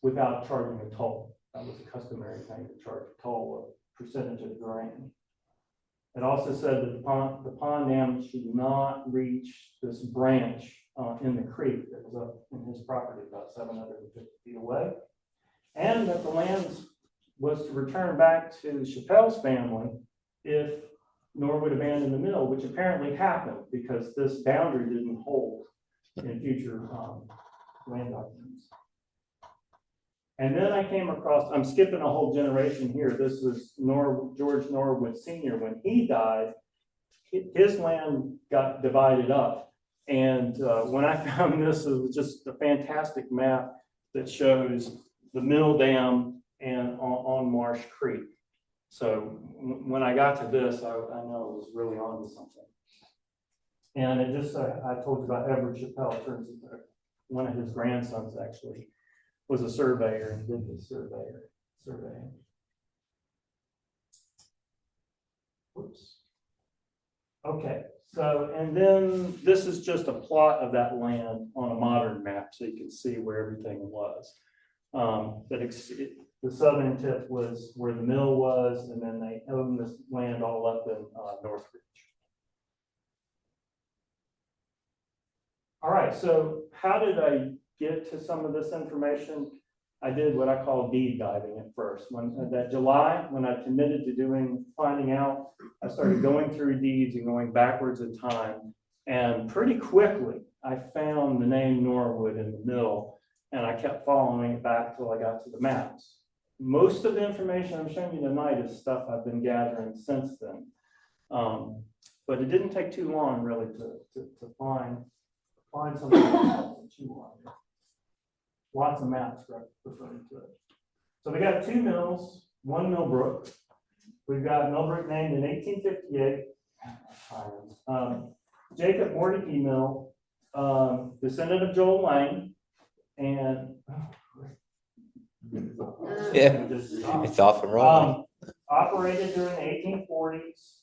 without charging a toll. That was a customary thing, to charge a toll of percentage of grain. It also said that the pond dam should not reach this branch in the creek that was up in his property about 750 feet away, and that the land was to return back to Chappelle's family if Norwood abandoned the mill, which apparently happened because this boundary didn't hold in future land documents. And then I came across, I'm skipping a whole generation here. This was George Norwood Sr. When he died, his land got divided up. And when I found this, it was just a fantastic map that shows the mill dam and on Marsh Creek. So when I got to this, I know it was really onto something. And it just, I told you about Edward Chappelle. Turns out one of his grandsons actually was a surveyor and did the surveying. Whoops. Okay, so, and then this is just a plot of that land on a modern map so you can see where everything was. The southern tip was where the mill was, and then they owned this land all up in Northridge. All right, so how did I get to some of this information? I did what I call deed diving at first. That July, when I committed to finding out, I started going through deeds and going backwards in time. And pretty quickly, I found the name Norwood in the mill, and I kept following it back till I got to the maps. most of the information I'm showing you tonight is stuff I've been gathering since then. But it didn't take too long really to find something that you want. Lots of maps referring to it. So we got 2 mills, 1 Millbrook. We've got Millbrook named in 1858. Jacob Mordecai Mill, descendant of Joel Lang, and Yeah, it's off and rolling. Operated during the 1840s,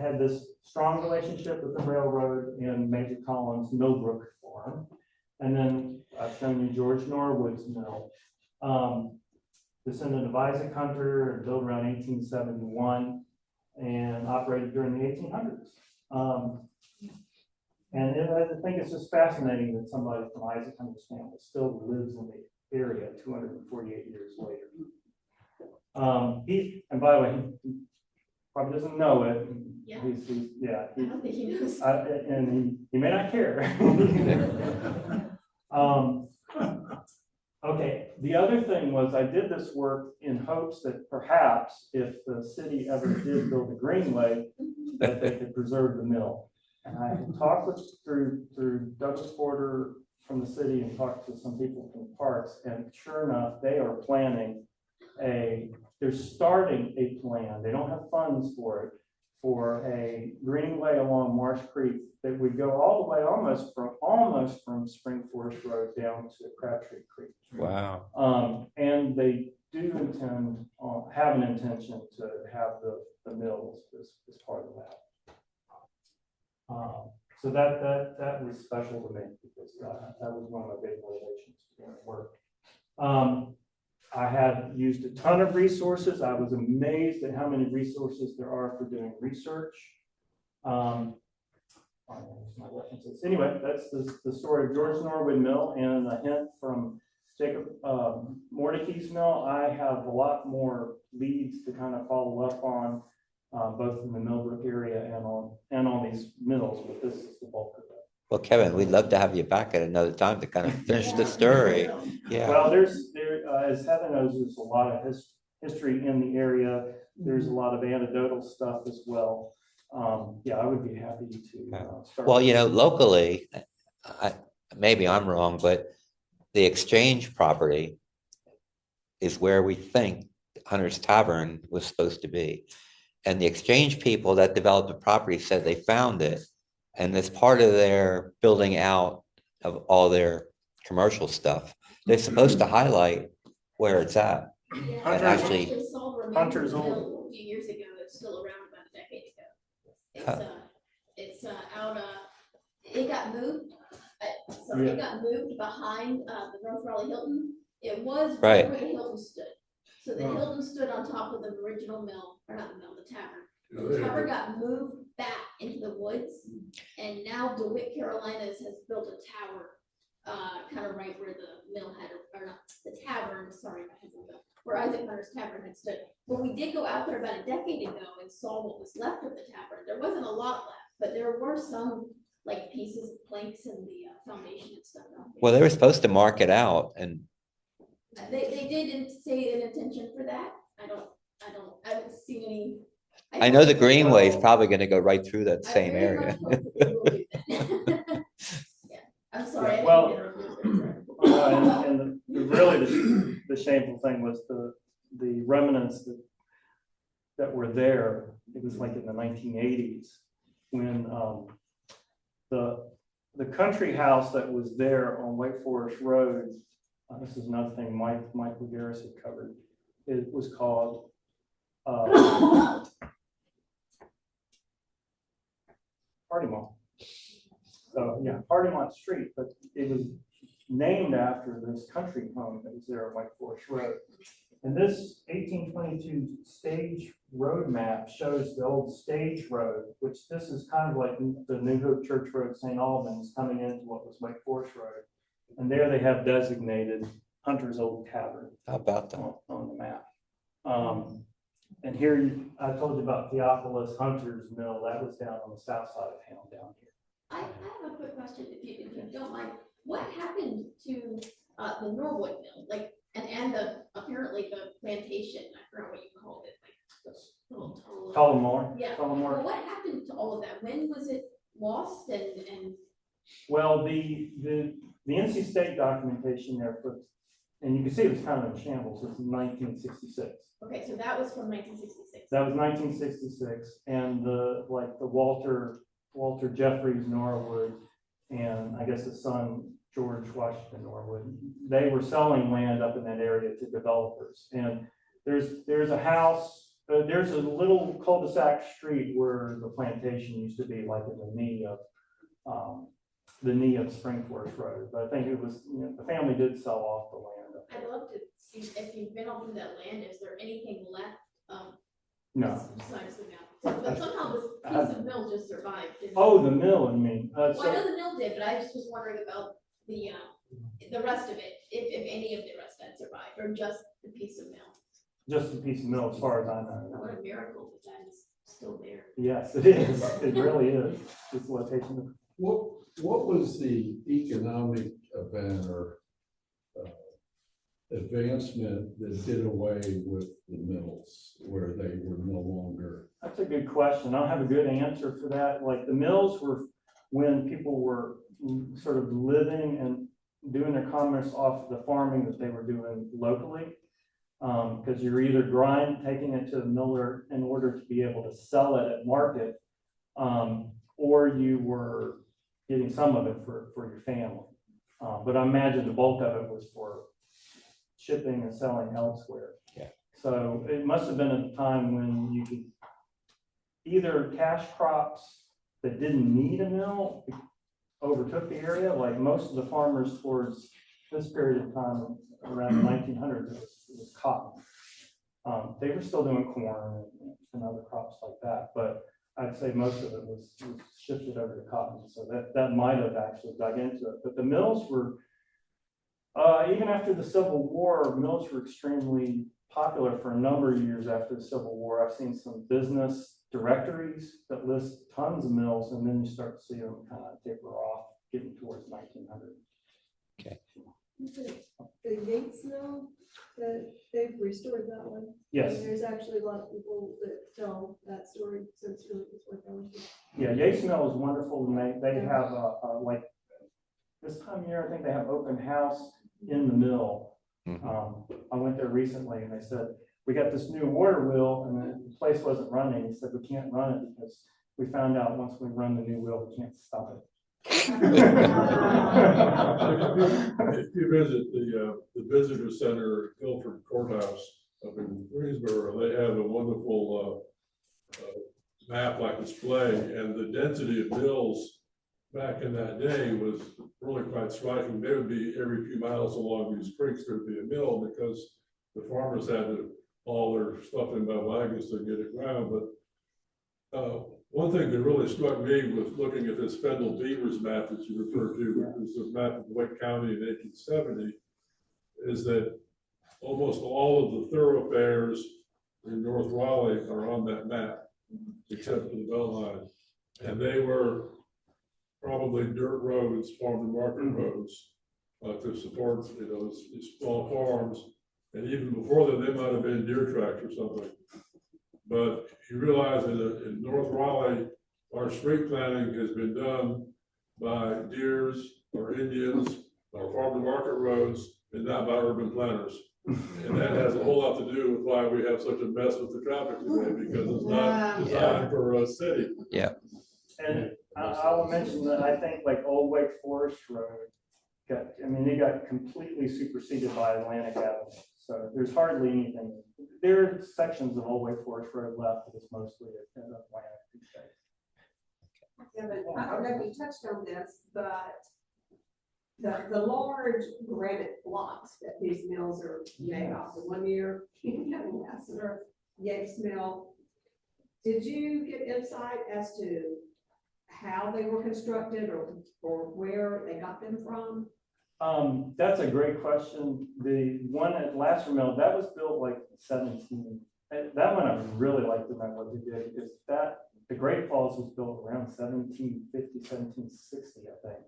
had this strong relationship with the railroad and Major Collins Millbrook Farm. And then I've shown you George Norwood's mill, descendant of Isaac Hunter, built around 1871 and operated during the 1800s. I think it's just fascinating that somebody from Isaac Hunter's family still lives in the area 248 years later. And by the way, he probably doesn't know it. Yeah. I don't think he knows. And he may not care. Okay, the other thing was I did this work in hopes that perhaps if the city ever did build a greenway, that they could preserve the mill. And I talked through Douglas Porter from the city and talked to some people from parks, and sure enough, they are planning they're starting a plan. They don't have funds for it, for a greenway along Marsh Creek that would go all the way almost from Spring Forest Road down to Crabtree Creek. Wow. And they do have an intention to have the mills as part of that. So that was special to me because that was one of my big motivations for doing the work. I had used a ton of resources. I was amazed at how many resources there are for doing research. My references. Anyway, that's the story of George Norwood Mill, and a hint from Jacob Mordecai's mill. I have a lot more leads to kind of follow up on, both in the Millbrook area and on these mills, but this is the bulk of it. Well, Kevin, we'd love to have you back at another time to kind of finish the story. Yeah. Well, as Heather knows, there's a lot of history in the area. There's a lot of anecdotal stuff as well. Yeah, I would be happy to start. Well, locally, maybe I'm wrong, but the Exchange property is where we think Hunter's Tavern was supposed to be. And the Exchange people that developed the property said they found it. And as part of their building out of all their commercial stuff, they're supposed to highlight where it's at. Yeah, And actually, Hunter's old. A few years ago, it's still around about a decade ago. It's out, it got moved. It got moved behind the North Raleigh Hilton. It was right where the Hilton stood. So the Hilton stood on top of the original mill, or not the mill, the tavern. The tavern got moved back into the woods, and now DeWitt Carolinas has built a tower, kind of right where the mill had, or not the tavern, sorry, where Isaac Hunter's Tavern had stood. But we did go out there about a decade ago and saw what was left of the tavern. There wasn't a lot left, but there were some like pieces of planks and the foundation and stuff. Well, they were supposed to mark it out, and they did say an intention for that. I haven't seen any. I know the Greenway is probably going to go right through that same area. Yeah, I'm sorry. Yeah, well, and really the shameful thing was the remnants that were there. It was like in the 1980s when the country house that was there on Wake Forest Road. This is another thing Michael Garris had covered. It was called Hardymont. So yeah, Hardymont Street, but it was named after this country home that was there on Wake Forest Road. And this 1822 stage road map shows the old stage road, which this is kind of like the New Hope Church Road, St. Albans, coming into what was Wake Forest Road. And there they have designated Hunter's Old Tavern. How about that? On the map. And here, I told you about Theophilus Hunter's Mill. That was down on the south side of town down here. I have a quick question, if you don't mind. What happened to the Norwood Mill? Like, And apparently the plantation, I forgot what you called it, like the little tunnel. Tullamore. Yeah, Tullamore. well, what happened to all of that? When was it lost and? Well, the NC State documentation there for, and you can see it was kind of in shambles, it's 1966. Okay, so that was from 1966. That was 1966, and the Walter Jeffries Norwood, and I guess his son George Washington Norwood, they were selling land up in that area to developers. And there's a house, there's a little cul-de-sac street where the plantation used to be, like in the knee of Spring Forest Road. But I think it was, the family did sell off the land up there. I'd love to see if you've been over that land. Is there anything left? No. Besides the mill, but somehow this piece of mill just survived. Oh, the mill, I mean. Well, I know the mill did, but I just was wondering about the rest of it, if any of the rest had survived, or just the piece of mill. Just a piece of mill, as far as I know. What a miracle that is still there. Yes, it is. It really is. This location. What was the economic event or advancement that did away with the mills where they were no longer? That's a good question. I don't have a good answer for that. Like the mills were when people were sort of living and doing their commerce off the farming that they were doing locally. Because you're either taking it to the miller in order to be able to sell it at market, or you were getting some of it for your family. But I imagine the bulk of it was for shipping and selling elsewhere. Yeah. So it must have been at the time when you could either cash crops that didn't need a mill overtook the area. Like most of the farmers towards this period of time, around the 1900s, it was cotton. They were still doing corn and other crops like that, but I'd say most of it was shifted over to cotton. So that might have actually dug into it. But the mills were, even after the Civil War, mills were extremely popular for a number of years after the Civil War. I've seen some business directories that list tons of mills, and then you start to see them kind of taper off, getting towards 1900. Okay. The Yates Mill, that they've restored that one. Yes. And there's actually a lot of people that tell that story, so it's really worth going to. Yeah, Yates Mill is wonderful, and they have like this time of year, I think they have open house in the mill. I went there recently, and they said, we got this new water wheel, and the place wasn't running. He said, we can't run it because we found out once we run the new wheel, we can't stop it. If you visit the visitor center at Guilford Courthouse up in Greensboro, they have a wonderful map-like display, and the density of mills back in that day was really quite striking. There would be every few miles along these creeks, there'd be a mill because the farmers had to haul their stuff in by wagons to get it ground. But one thing that really struck me was looking at this Federal Beavers map that you referred to, which was a map of Wake County in 1870, is that almost all of the thoroughfares in North Raleigh are on that map, except for the Bell Line. And they were probably dirt roads, farm to market roads, to support these small farms. And even before that, they might have been deer tracks or something. But you realize that in North Raleigh, our street planning has been done by Deers or Indians or farm to market roads and not by urban planners. And that has a whole lot to do with why we have such a mess with the traffic today, because it's not designed for a city. Yeah. And I will mention that I think like Old Wake Forest Road it got completely superseded by Atlantic Avenue. So there's hardly anything. There are sections of Old Wake Forest Road left, but it's mostly Atlantic these days. Yeah, but I don't know if you touched on this, but the large granite blocks that these mills are made of, the one year, Ambassador, Yates Mill, did you get insight as to how they were constructed or where they got them from? That's a great question. The one at Lasser Mill, that was built like 17. That one I would really like to know what they did, because the Great Falls was built around 1750, 1760, I think.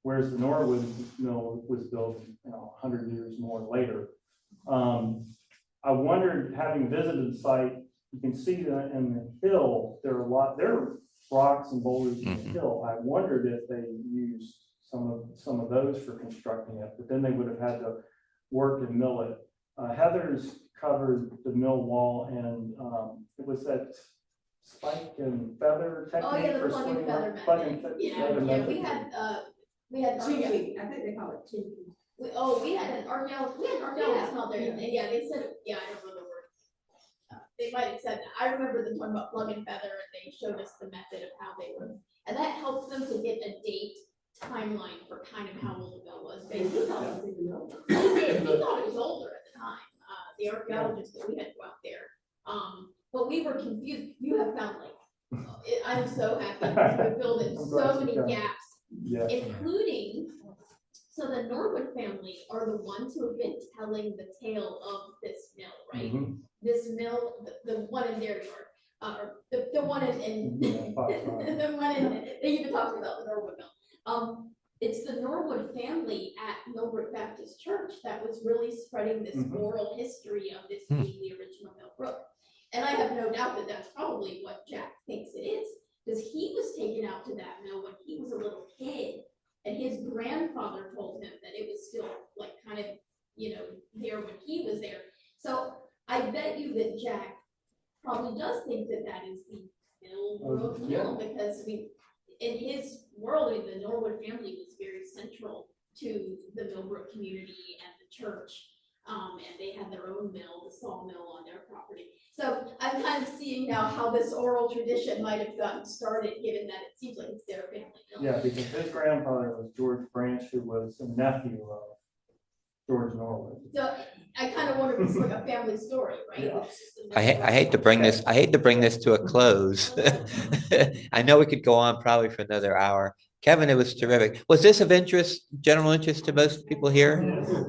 whereas the Norwood Mill was built, 100 years more later. I wondered, having visited the site, you can see that in the hill, there are rocks and boulders in the hill. I wondered if they used some of those for constructing it, but then they would have had to work and mill it. Heather's covered the mill wall, and it was that spike and feather technique. Oh, yeah, the for plug and swinging feather around- plug and method. fe- Yeah, feather yeah, method. we had, Chinky, I think they call it chinky. we had an Ardell, it's not there, and yeah, they said, I don't know the word. They might have said that, I remember them talking about plug and feather, and they showed us the method of how they were, and that helped them to get a date timeline for kind of how old the mill was. He thought it was even older. He did, he thought it was older at the time, the archaeologist that we had to go out there, but we were confused, you have found like, I'm so happy, because we filled in so many gaps, including, so the Norwood family are the ones who have been telling the tale of this mill, right? This mill, the one in their yard, or the one in, the one in, they even talked about the Norwood Mill. It's the Norwood family at Millbrook Baptist Church that was really spreading this oral history of this being the original Millbrook. And I have no doubt that that's probably what Jack thinks it is, because he was taken out to that mill when he was a little kid, and his grandfather told him that it was still like kind of, there when he was there. So I bet you that Jack probably does think that that is the Millbrook Mill, because in his world, the Norwood family was very central to the Millbrook community and the church. And they had their own mill, the sawmill on their property. So I'm kind of seeing now how this oral tradition might have gotten started, given that it seems like it's their family mill. Yeah, because his grandfather was George Branch, who was a nephew of George Norwood. So I kind of wonder if it's like a family story, right? Yeah. I hate to bring this to a close. I know we could go on probably for another hour. Kevin, it was terrific. Was this of general interest to most people here?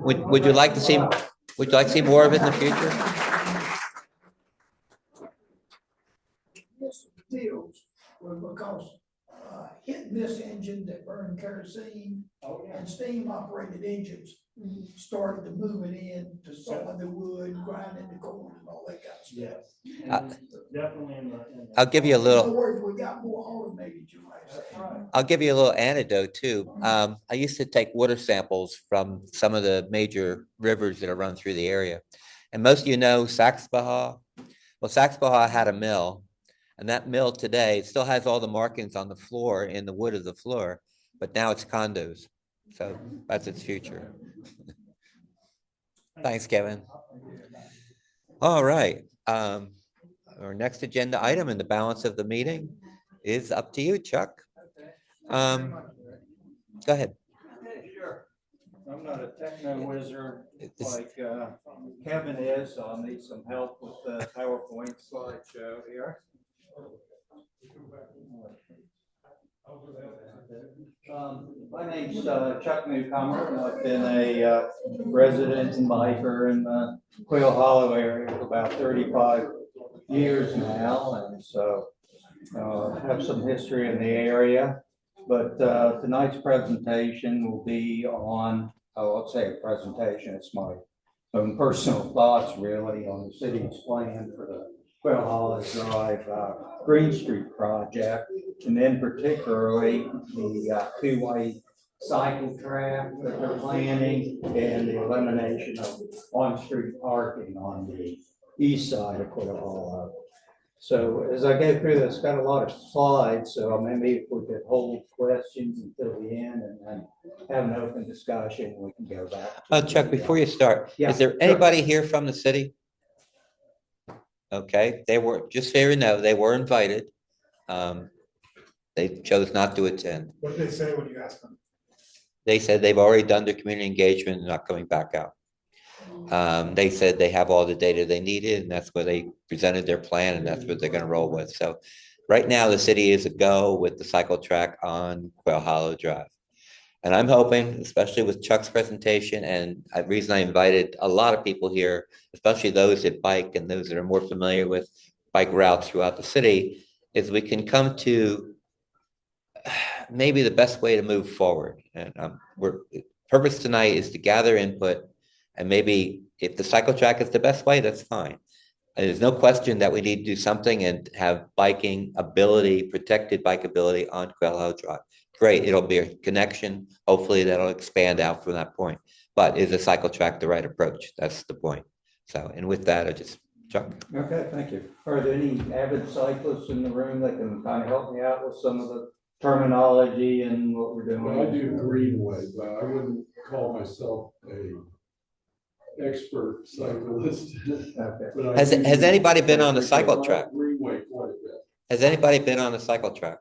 Would you like to see more of it in the future? This deals with because hitting this engine that burned kerosene and steam operated engines started to move it in to sawing the wood, grinding the corn and all that kind of stuff. Yes. Definitely in the. I'll give you a In little. other words, we got more automated, you might say. I'll give you a little anecdote too. I used to take water samples from some of the major rivers that are run through the area. And most of you know Saxbaha. Well, Saxbaha had a mill, and that mill today still has all the markings on the floor in the wood of the floor, but now it's condos. So that's its future. Thanks, Kevin. All right. Our next agenda item and the balance of the meeting is up to you, Chuck. Go ahead. Sure. I'm not a techno wizard like Kevin is, so I'll need some help with the PowerPoint slideshow here. My name's Chuck Newcomer, and I've been a resident and biker in the Quail Hollow area for about 35 years now, and so have some history in the area. But tonight's presentation will be on, I'll say a presentation, it's my own personal thoughts really on the city's plan for the Quail Hollow Drive Green Street project, and then particularly the two-way cycle track that they're planning and the elimination of on-street parking on the east side of Quail Hollow. So as I go through this, got a lot of slides, so maybe if we could hold questions until the end and then have an open discussion, we can go back. Chuck, before you start, is there anybody here from the city? Okay, they were, just so you know, they were invited. They chose not to attend. What did they say when you asked them? They said they've already done their community engagement and not coming back out. They said they have all the data they needed, and that's where they presented their plan, and that's what they're gonna roll with. So right now, the city is a go with the cycle track on Quail Hollow Drive. And I'm hoping, especially with Chuck's presentation, and the reason I invited a lot of people here, especially those that bike and those that are more familiar with bike routes throughout the city, is we can come to maybe the best way to move forward. And purpose tonight is to gather input, and maybe if the cycle track is the best way, that's fine. And there's no question that we need to do something and have biking ability, protected bike ability on Quail Hollow Drive. Great, it'll be a connection. Hopefully that'll expand out from that point. But is a cycle track the right approach? That's the point. So, and with that, Chuck. Okay, thank you. Are there any avid cyclists in the room that can kind of help me out with some of the terminology and what we're doing? Well, I do greenway, but I wouldn't call myself a expert cyclist. Okay. Has anybody been on the cycle track? Greenway quite a bit. Has anybody been on the cycle track?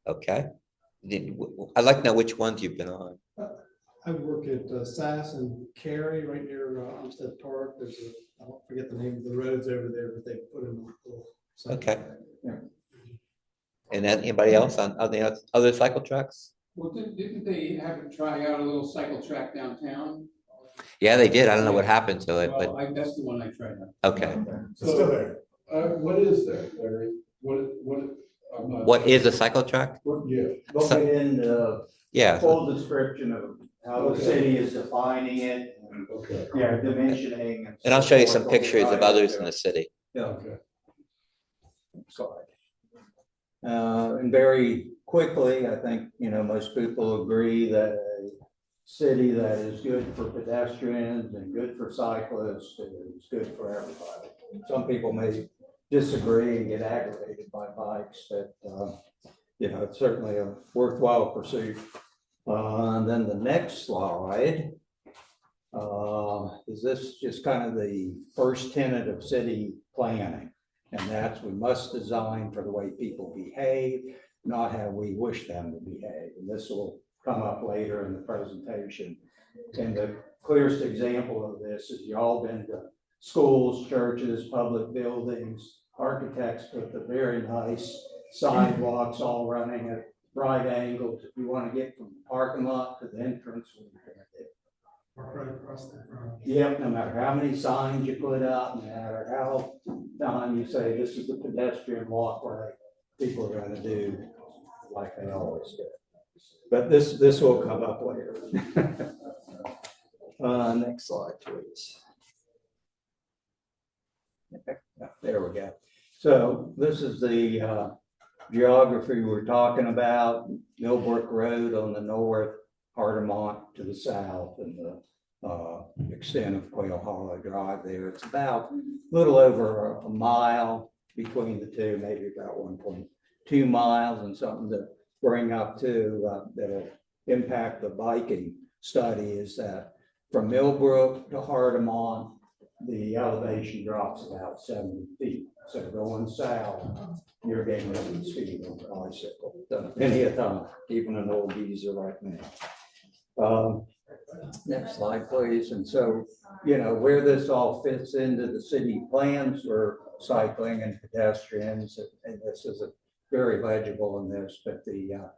Okay. I'd like to know which ones you've been on. I work at Sass and Cary right near Olmsted Park. There's I don't forget the name of the roads over there, but they put in a little. Okay. Yeah. And then anybody else on the other cycle tracks? Well, didn't they have it try out a little cycle track downtown? Yeah, they did. I don't know what happened to it, but that's the one I tried out. okay. So, still there. What is that, Larry? What is a cycle track? Yeah. Look in the yeah. full description of how the city is defining it. And, yeah, dimensioning. And I'll show you some pictures of others in the city. Yeah. Okay. Sorry. And very quickly, I think, most people agree that a city that is good for pedestrians and good for cyclists is good for everybody. Some people may disagree and get aggravated by bikes, but, it's certainly a worthwhile pursuit. And then the next slide is this just kind of the first tenet of city planning. And that's we must design for the way people behave, not how we wish them to behave. And this will come up later in the presentation. And the clearest example of this is you all been to schools, churches, public buildings. Architects put the very nice sidewalks all running at right angles. If you want to get from the parking lot to the entrance, what are you going to do? Right across the front. Yep, no matter how many signs you put up, no matter how time you say this is the pedestrian walkway, people are going to do like they always do. But this will come up later. Next slide, please. There we go. So this is the geography we're talking about. Millbrook Road on the north, Hardemont to the south, and the extent of Quail Hollow Drive there. It's about a little over a mile between the two, maybe about 1.2 miles, and something to bring up to that'll impact the biking study is that from Millbrook to Hardemont, the elevation drops about 70 feet. So going south, you're gaining speed on the bicycle. Done plenty of time, even an old geezer like me. Next slide, please. And so, where this all fits into the city plans for cycling and pedestrians, and this is a very legible in this, but the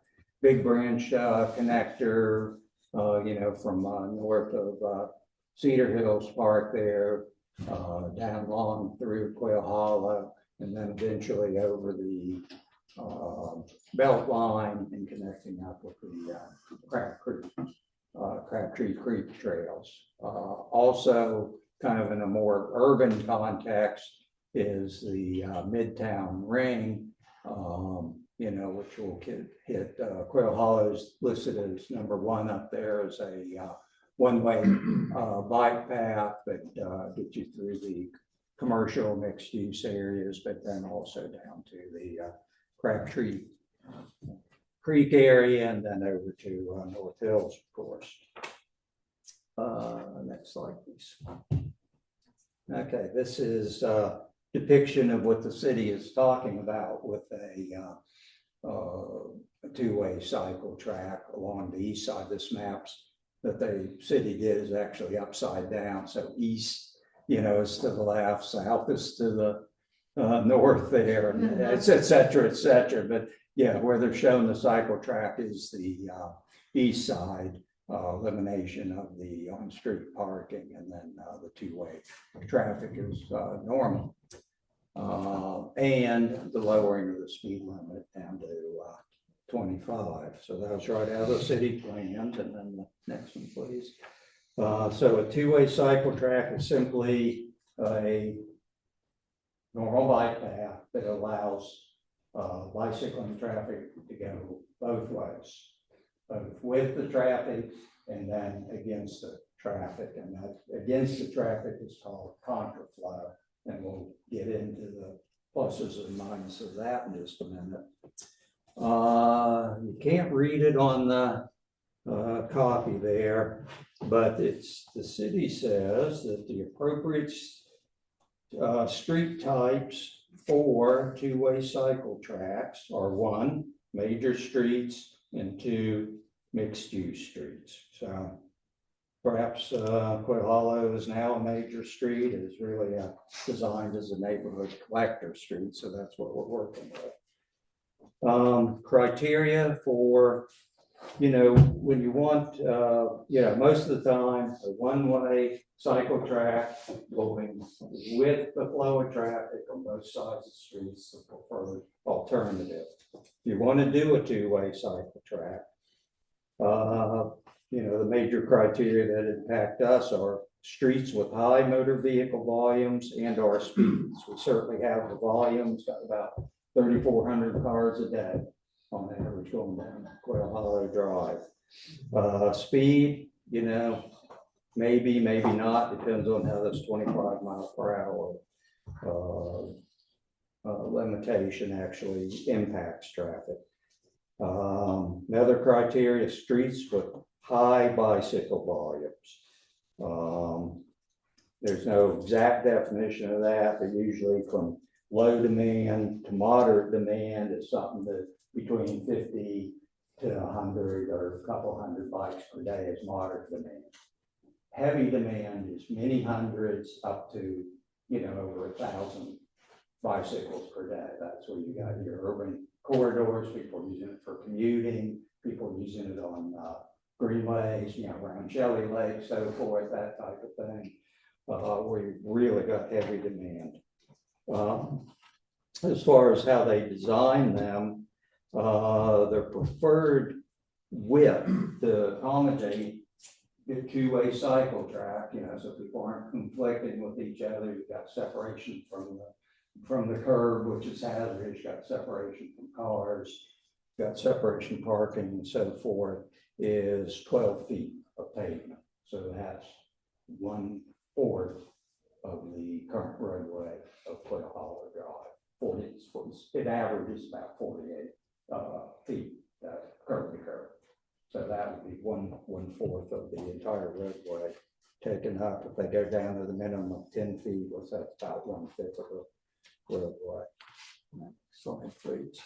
Big Branch connector, from north of Cedar Hills Park there, down along through Quail Hollow, and then eventually over the Belt Line and connecting up with the Crabtree Creek trails. Also, kind of in a more urban context, is the Midtown Ring, which will hit Quail Hollow's listed as #1 up there as a one-way bike path that gets you through the commercial mixed-use areas, but then also down to the Crabtree Creek area and then over to North Hills, of course. Next slide, please. Okay, this is a depiction of what the city is talking about with a two-way cycle track along the east side. This maps that the city did is actually upside down. So east, is to the left, south is to the north there, and et cetera, et cetera. But yeah, where they're showing the cycle track is the east side, elimination of the on-street parking, and then the two-way traffic is normal. And the lowering of the speed limit down to 25. So that was right out of the city plans. And then the next one, please. So a two-way cycle track is simply a normal bike path that allows bicycling traffic to go both ways, both with the traffic and then against the traffic. And that against the traffic is called contraflow. And we'll get into the pluses and minuses of that in just a minute. You can't read it on the copy there, but it's, the city says that the appropriate street types for two-way cycle tracks are 1, major streets, and 2, mixed-use streets. So perhaps Quail Hollow is now a major street. It is really designed as a neighborhood collector street, so that's what we're working with. Criteria for, when you want, most of the time, a one-way cycle track going with the flow of traffic on both sides of the street is the preferred alternative. If you want to do a two-way cycle track, the major criteria that impact us are streets with high motor vehicle volumes and or speeds. We certainly have the volumes, got about 3,400 cars a day on average going down Quail Hollow Drive. Speed, maybe not, depends on how this 25 mile per hour limitation actually impacts traffic. Another criteria, streets with high bicycle volumes. There's no exact definition of that, but usually from low demand to moderate demand is something that between 50 to 100 or a couple hundred bikes per day is moderate demand. Heavy demand is many hundreds up to, over 1,000 bicycles per day. That's where you got your urban corridors, people using it for commuting, people using it on greenways, around Shelley Lake, so forth, that type of thing, where you've really got heavy demand. As far as how they design them, their preferred width to accommodate the two-way cycle track, so people aren't conflicting with each other. You've got separation from the curb, which is hazardous. You've got separation from cars, you've got separation parking and so forth, is 12 feet of pavement. So that's 1/4 of the current roadway of Quail Hollow Drive. It averages about 48 feet curb to curb. So that would be 1/4 of the entire roadway taken up. If they go down to the minimum of 10 feet, what's that, about 1/5 of the roadway. Next slide, please.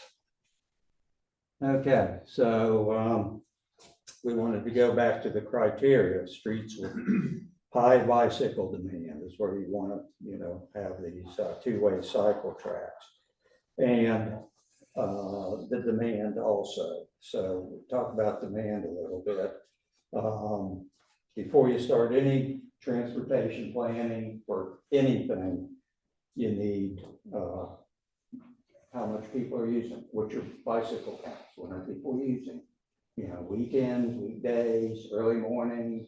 Okay, so we wanted to go back to the criteria of streets with high bicycle demand is where you want to, have these two-way cycle tracks. And the demand also. So we'll talk about demand a little bit. Before you start any transportation planning for anything, you need how much people are using, what's your bicycle counts, what are people using? Weekends, weekdays, early morning,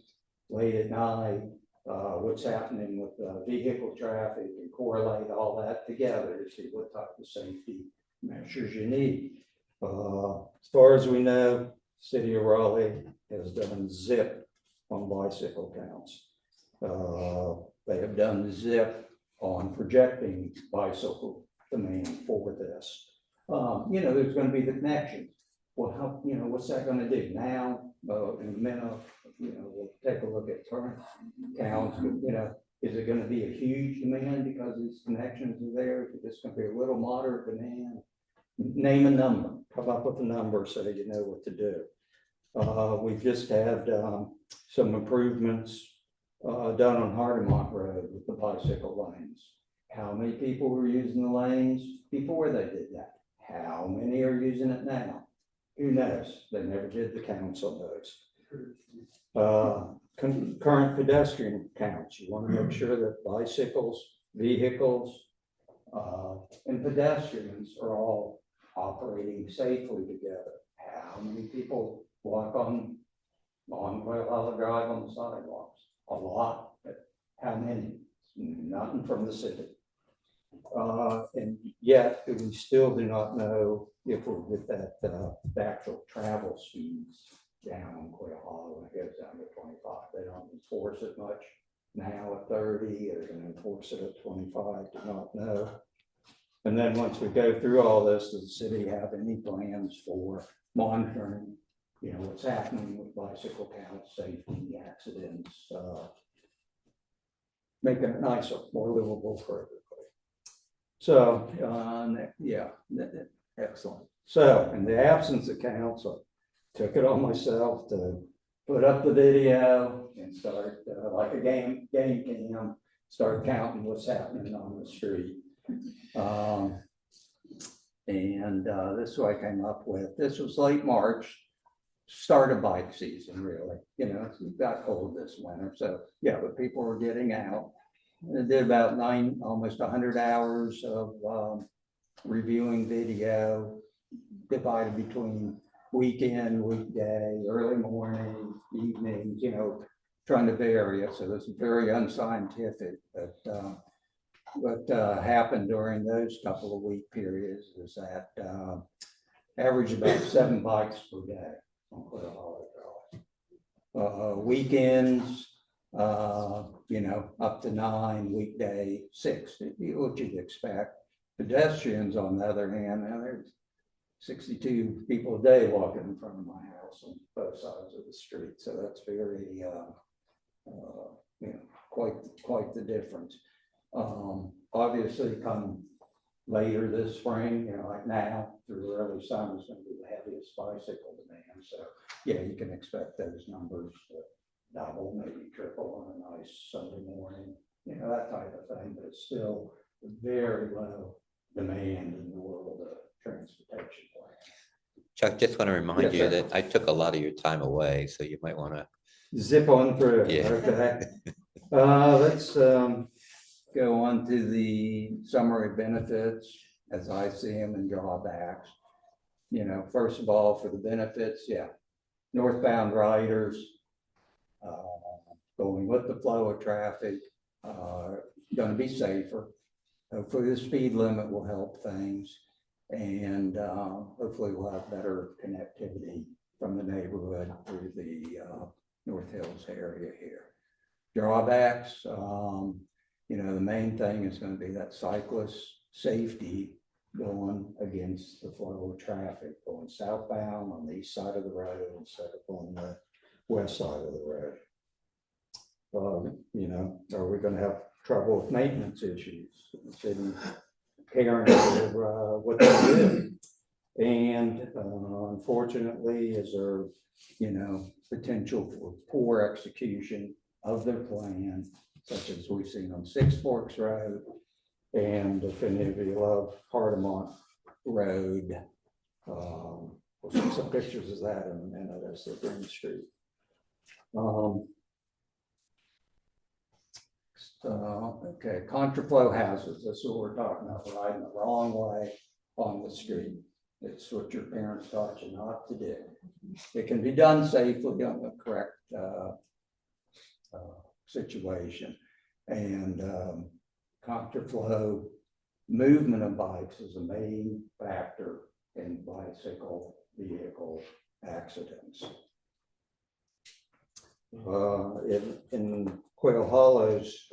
late at night, what's happening with vehicle traffic, and correlate all that together to see what type of safety measures you need. As far as we know, City of Raleigh has done zip on bicycle counts. They have done zip on projecting bicycle demand for this. There's going to be the connection. Well, how, what's that going to do now? In a minute, we'll take a look at current counts. Is it going to be a huge demand because these connections are there? Is it just going to be a little moderate demand? Name a number. Come up with a number so that you know what to do. We've just had some improvements done on Hardemont Road with the bicycle lanes. How many people were using the lanes before they did that? How many are using it now? Who knows? They never did the counts on those. Current pedestrian counts. You want to make sure that bicycles, vehicles, And pedestrians are all operating safely together. How many people walk on Quail Hollow Drive on the sidewalks? A lot, but how many? Nothing from the city. And yet, we still do not know if we'll get that, the actual travel speeds down on Quail Hollow when it goes down to 25. They don't enforce it much now at 30, they're gonna enforce it at 25, do not know. And then once we go through all this, does the city have any plans for monitoring, you know, what's happening with bicycle counts, safety, accidents, making it nicer, more livable for everybody. So, yeah, excellent. So, in the absence of council, took it on myself to put up the video and start, like a game cam, start counting what's happening on the street. This is what I came up with. This was late March, start of bike season, really. You know, it got cold this winter, so yeah, but people were getting out. I did about almost 100 hours of reviewing video, divided between weekend, weekday, early morning, evenings, you know, trying to vary it. So this is very unscientific, but what happened during those couple of week periods is that average about 7 bikes per day on Quail Hollow Drive. Weekends, you know, up to 9, weekday 6, what you'd expect. Pedestrians, on the other hand, now there's 62 people a day walking in front of my house on both sides of the street. So that's very, you know, quite the difference. Obviously, come later this spring, you know, like now through early summer is going to be the heaviest bicycle demand. So yeah, you can expect those numbers to double, maybe triple on a nice Sunday morning, you know, that type of thing. But it's still very low demand in the world of transportation plan. Chuck, just want to remind Yes, you sir. that I took a lot of your time away, so you might want to. Zip on through. Yeah. Okay. Let's go on to the summary benefits as I see them and drawbacks. You know, first of all, for the benefits, yeah, northbound riders going with the flow of traffic, going to be safer. Hopefully, the speed limit will help things, and hopefully, we'll have better connectivity from the neighborhood through the North Hills area here. Drawbacks, you know, the main thing is going to be that cyclist safety going against the flow of traffic, going southbound on the east side of the road instead of on the west side of the road. You know, are we going to have trouble with maintenance issues? City caring for what they do. And unfortunately, is there, you know, potential for poor execution of their plan, such as we've seen on Six Forks Road, and if any of you love Hardemont Road, we'll see some pictures of that in a minute as the Green Street. Okay, contraflow hazards. This is what we're talking about, riding the wrong way on the street. It's what your parents taught you not to do. It can be done safely on the correct situation. And contraflow movement of bikes is a main factor in bicycle vehicle accidents. In Quail Hollow's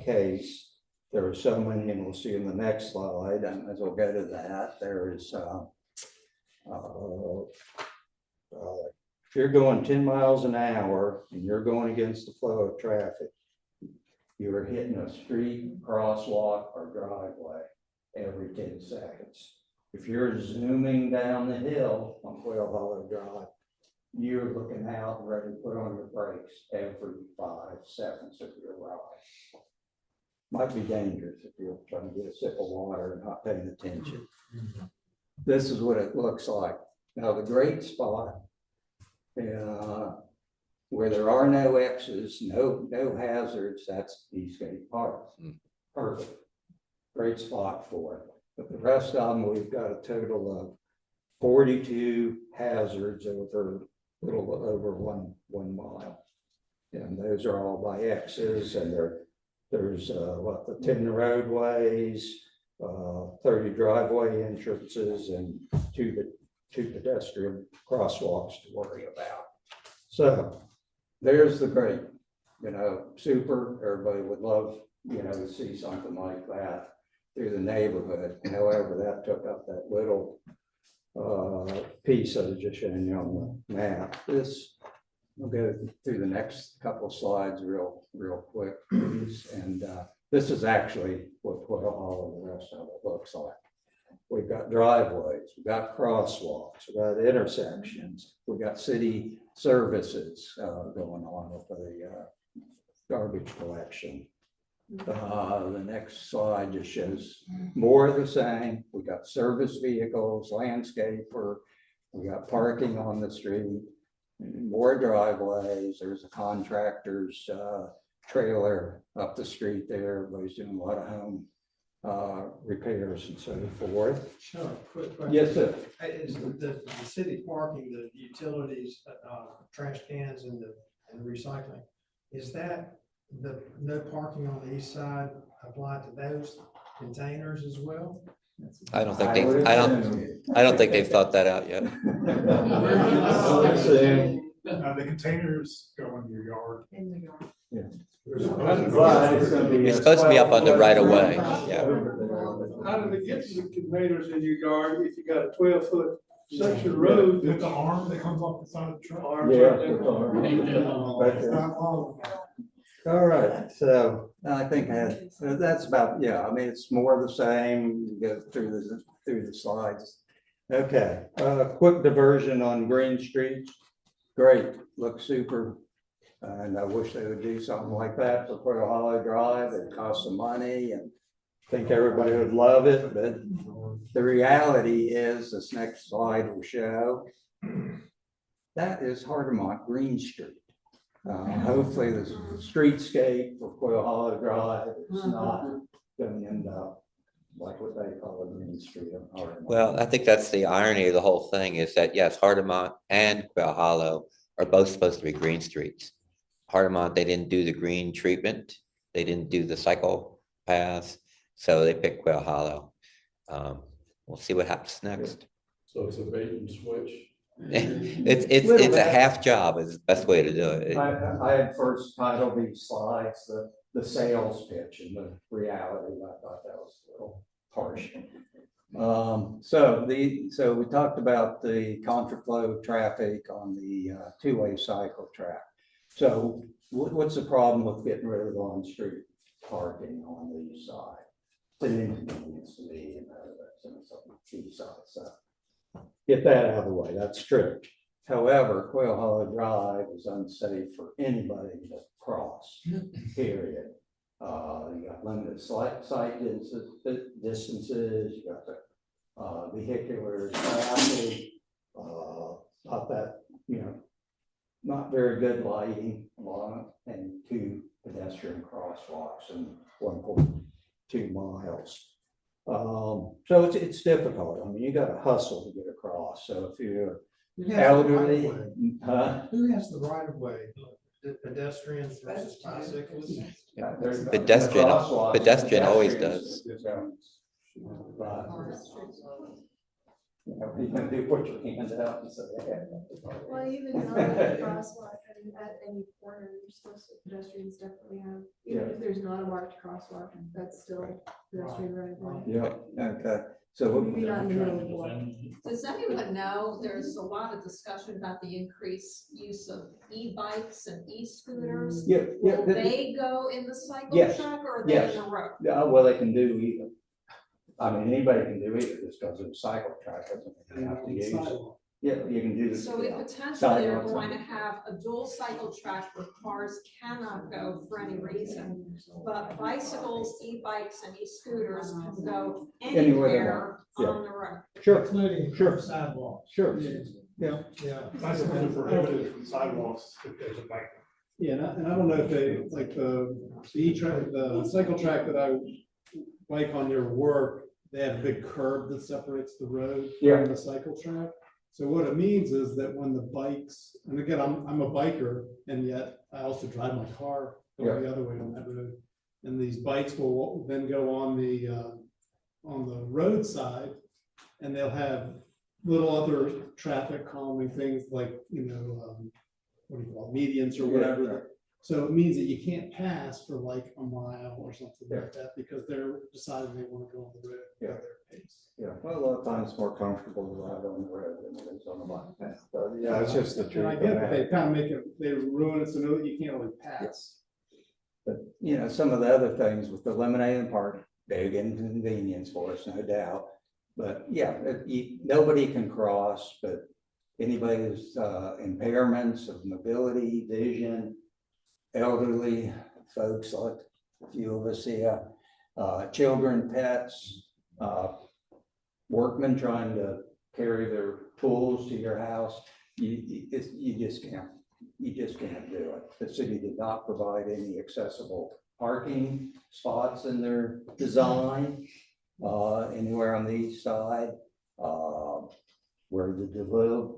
case, there are so many, and we'll see in the next slide, and as we'll go to that, there is if you're going 10 miles an hour and you're going against the flow of traffic, you're hitting a street, crosswalk, or driveway every 10 seconds. If you're zooming down the hill on Quail Hollow Drive, you're looking out and ready to put on your brakes every 5 seconds of your ride. Might be dangerous if you're trying to get a sip of water and not paying attention. This is what it looks like. Now, the great spot where there are no X's, no hazards, that's Eastgate Park. Perfect. great spot for it. But the rest of them, we've got a total of 42 hazards over a little over one mile. And those are all by X's, and there's the 10 roadways, 30 driveway entrances, and two pedestrian crosswalks to worry about. So there's the great, super, everybody would love, to see something like that through the neighborhood. However, that took up that little piece I was just showing you on the map. We'll go through the next couple of slides real quick, please. And this is actually what all of the rest of it looks like. We've got driveways, we've got crosswalks, we've got intersections, we've got city services going on with the garbage collection. The next slide just shows more of the same. We got service vehicles, landscaper, we got parking on the street, more driveways. There's a contractor's trailer up the street there. Everybody's doing a lot of home repairs and so forth. Sure, quick question. Yes, sir. Is the city parking, the utilities, trash cans and the recycling, is that the no parking on the east side applied to those containers as well? I don't think they've thought that out yet. The containers go in your yard. In the yard. Yeah. It's supposed to be up on the right of way. Yeah. How do they get to the containers in your yard if you got a 12-foot section of road? With the arm that comes off the side of the truck. It's not long. All right, so I think that's about, I mean, it's more of the same. You go through the slides. Okay, quick diversion on Green Street. Great, looks super. And I wish they would do something like that for Quail Hollow Drive. It costs some money, and I think everybody would love it. But the reality is, this next slide will show, that is Hardemont Green Street. Hopefully the streetscape for Quail Hollow Drive is not going to end up like what they call a Green Street of Hardemont. Well, I think that's the irony of the whole thing is that, yes, Hardemont and Quail Hollow are both supposed to be green streets. Hardemont, they didn't do the green treatment. They didn't do the cycle paths. So they picked Quail Hollow. We'll see what happens next. So it's a bait and switch. It's a half job is the best way to do it. I had first titled these slides the sales pitch, and the reality, I thought that was a little harsh. So we talked about the contraflow traffic on the two-way cycle track. So what's the problem with getting rid of on-street parking on the east side? It's an inconvenience to me, that's on the east side. So get that out of the way. That's true. However, Quail Hollow Drive is unsafe for anybody to cross, period. You got limited sight distances, you got the vehicular traffic, not that, not very good lighting along it, and 2 pedestrian crosswalks in 1.2 miles. So it's difficult. I mean, you got to hustle to get across. So if you're elderly, Who has the right of way? Pedestrians versus bicyclists? Yeah, pedestrian always does. You can do put your hand out and say, hey. Well, even not at a crosswalk, I mean, at any corner, you're supposed to, pedestrians definitely have, even if there's not a marked crosswalk, that's still pedestrian right of way. Yeah, okay. So Maybe not in the middle of the walk. Does anyone know, there's a lot of discussion about the increased use of e-bikes and e-scooters. Will they go in the cycle track or are they in the road? Yeah, well, they can do either. I mean, anybody can do either. Just because it's a cycle track doesn't mean you have to use it. Yeah, you can do this. So we potentially are going to have a dual cycle track where cars cannot go for any reason, but bicycles, e-bikes, and e-scooters can go anywhere on the road. Sure, including sidewalks. Sure. Yeah. Bicycles are prohibited from sidewalks if there's a bike. Yeah, and I don't know if they, like the cycle track that I bike on their work, they have a big curb that separates the road Yeah. from the cycle track. So what it means is that when the bikes, and again, I'm a biker, and yet I also drive my car going the other way on that road. And these bikes will then go on the roadside, and they'll have little other traffic calming things like, what do you call it, medians or whatever. So it means that you can't pass for like a mile or something like that, because they're deciding they want to go on the road at their pace. Yeah, well, a lot of times it's more comfortable to ride on the road than it is on the bike path. So, yeah, it's just the truth. And I get it, they kind of make it, they ruin it so that you can't really pass. But, some of the other things with eliminating parking, big inconvenience for us, no doubt. But yeah, nobody can cross, but anybody's impairments of mobility, vision, elderly folks like a few of us here, children, pets, workmen trying to carry their tools to your house, you just can't do it. The city did not provide any accessible parking spots in their design anywhere on the east side. Where the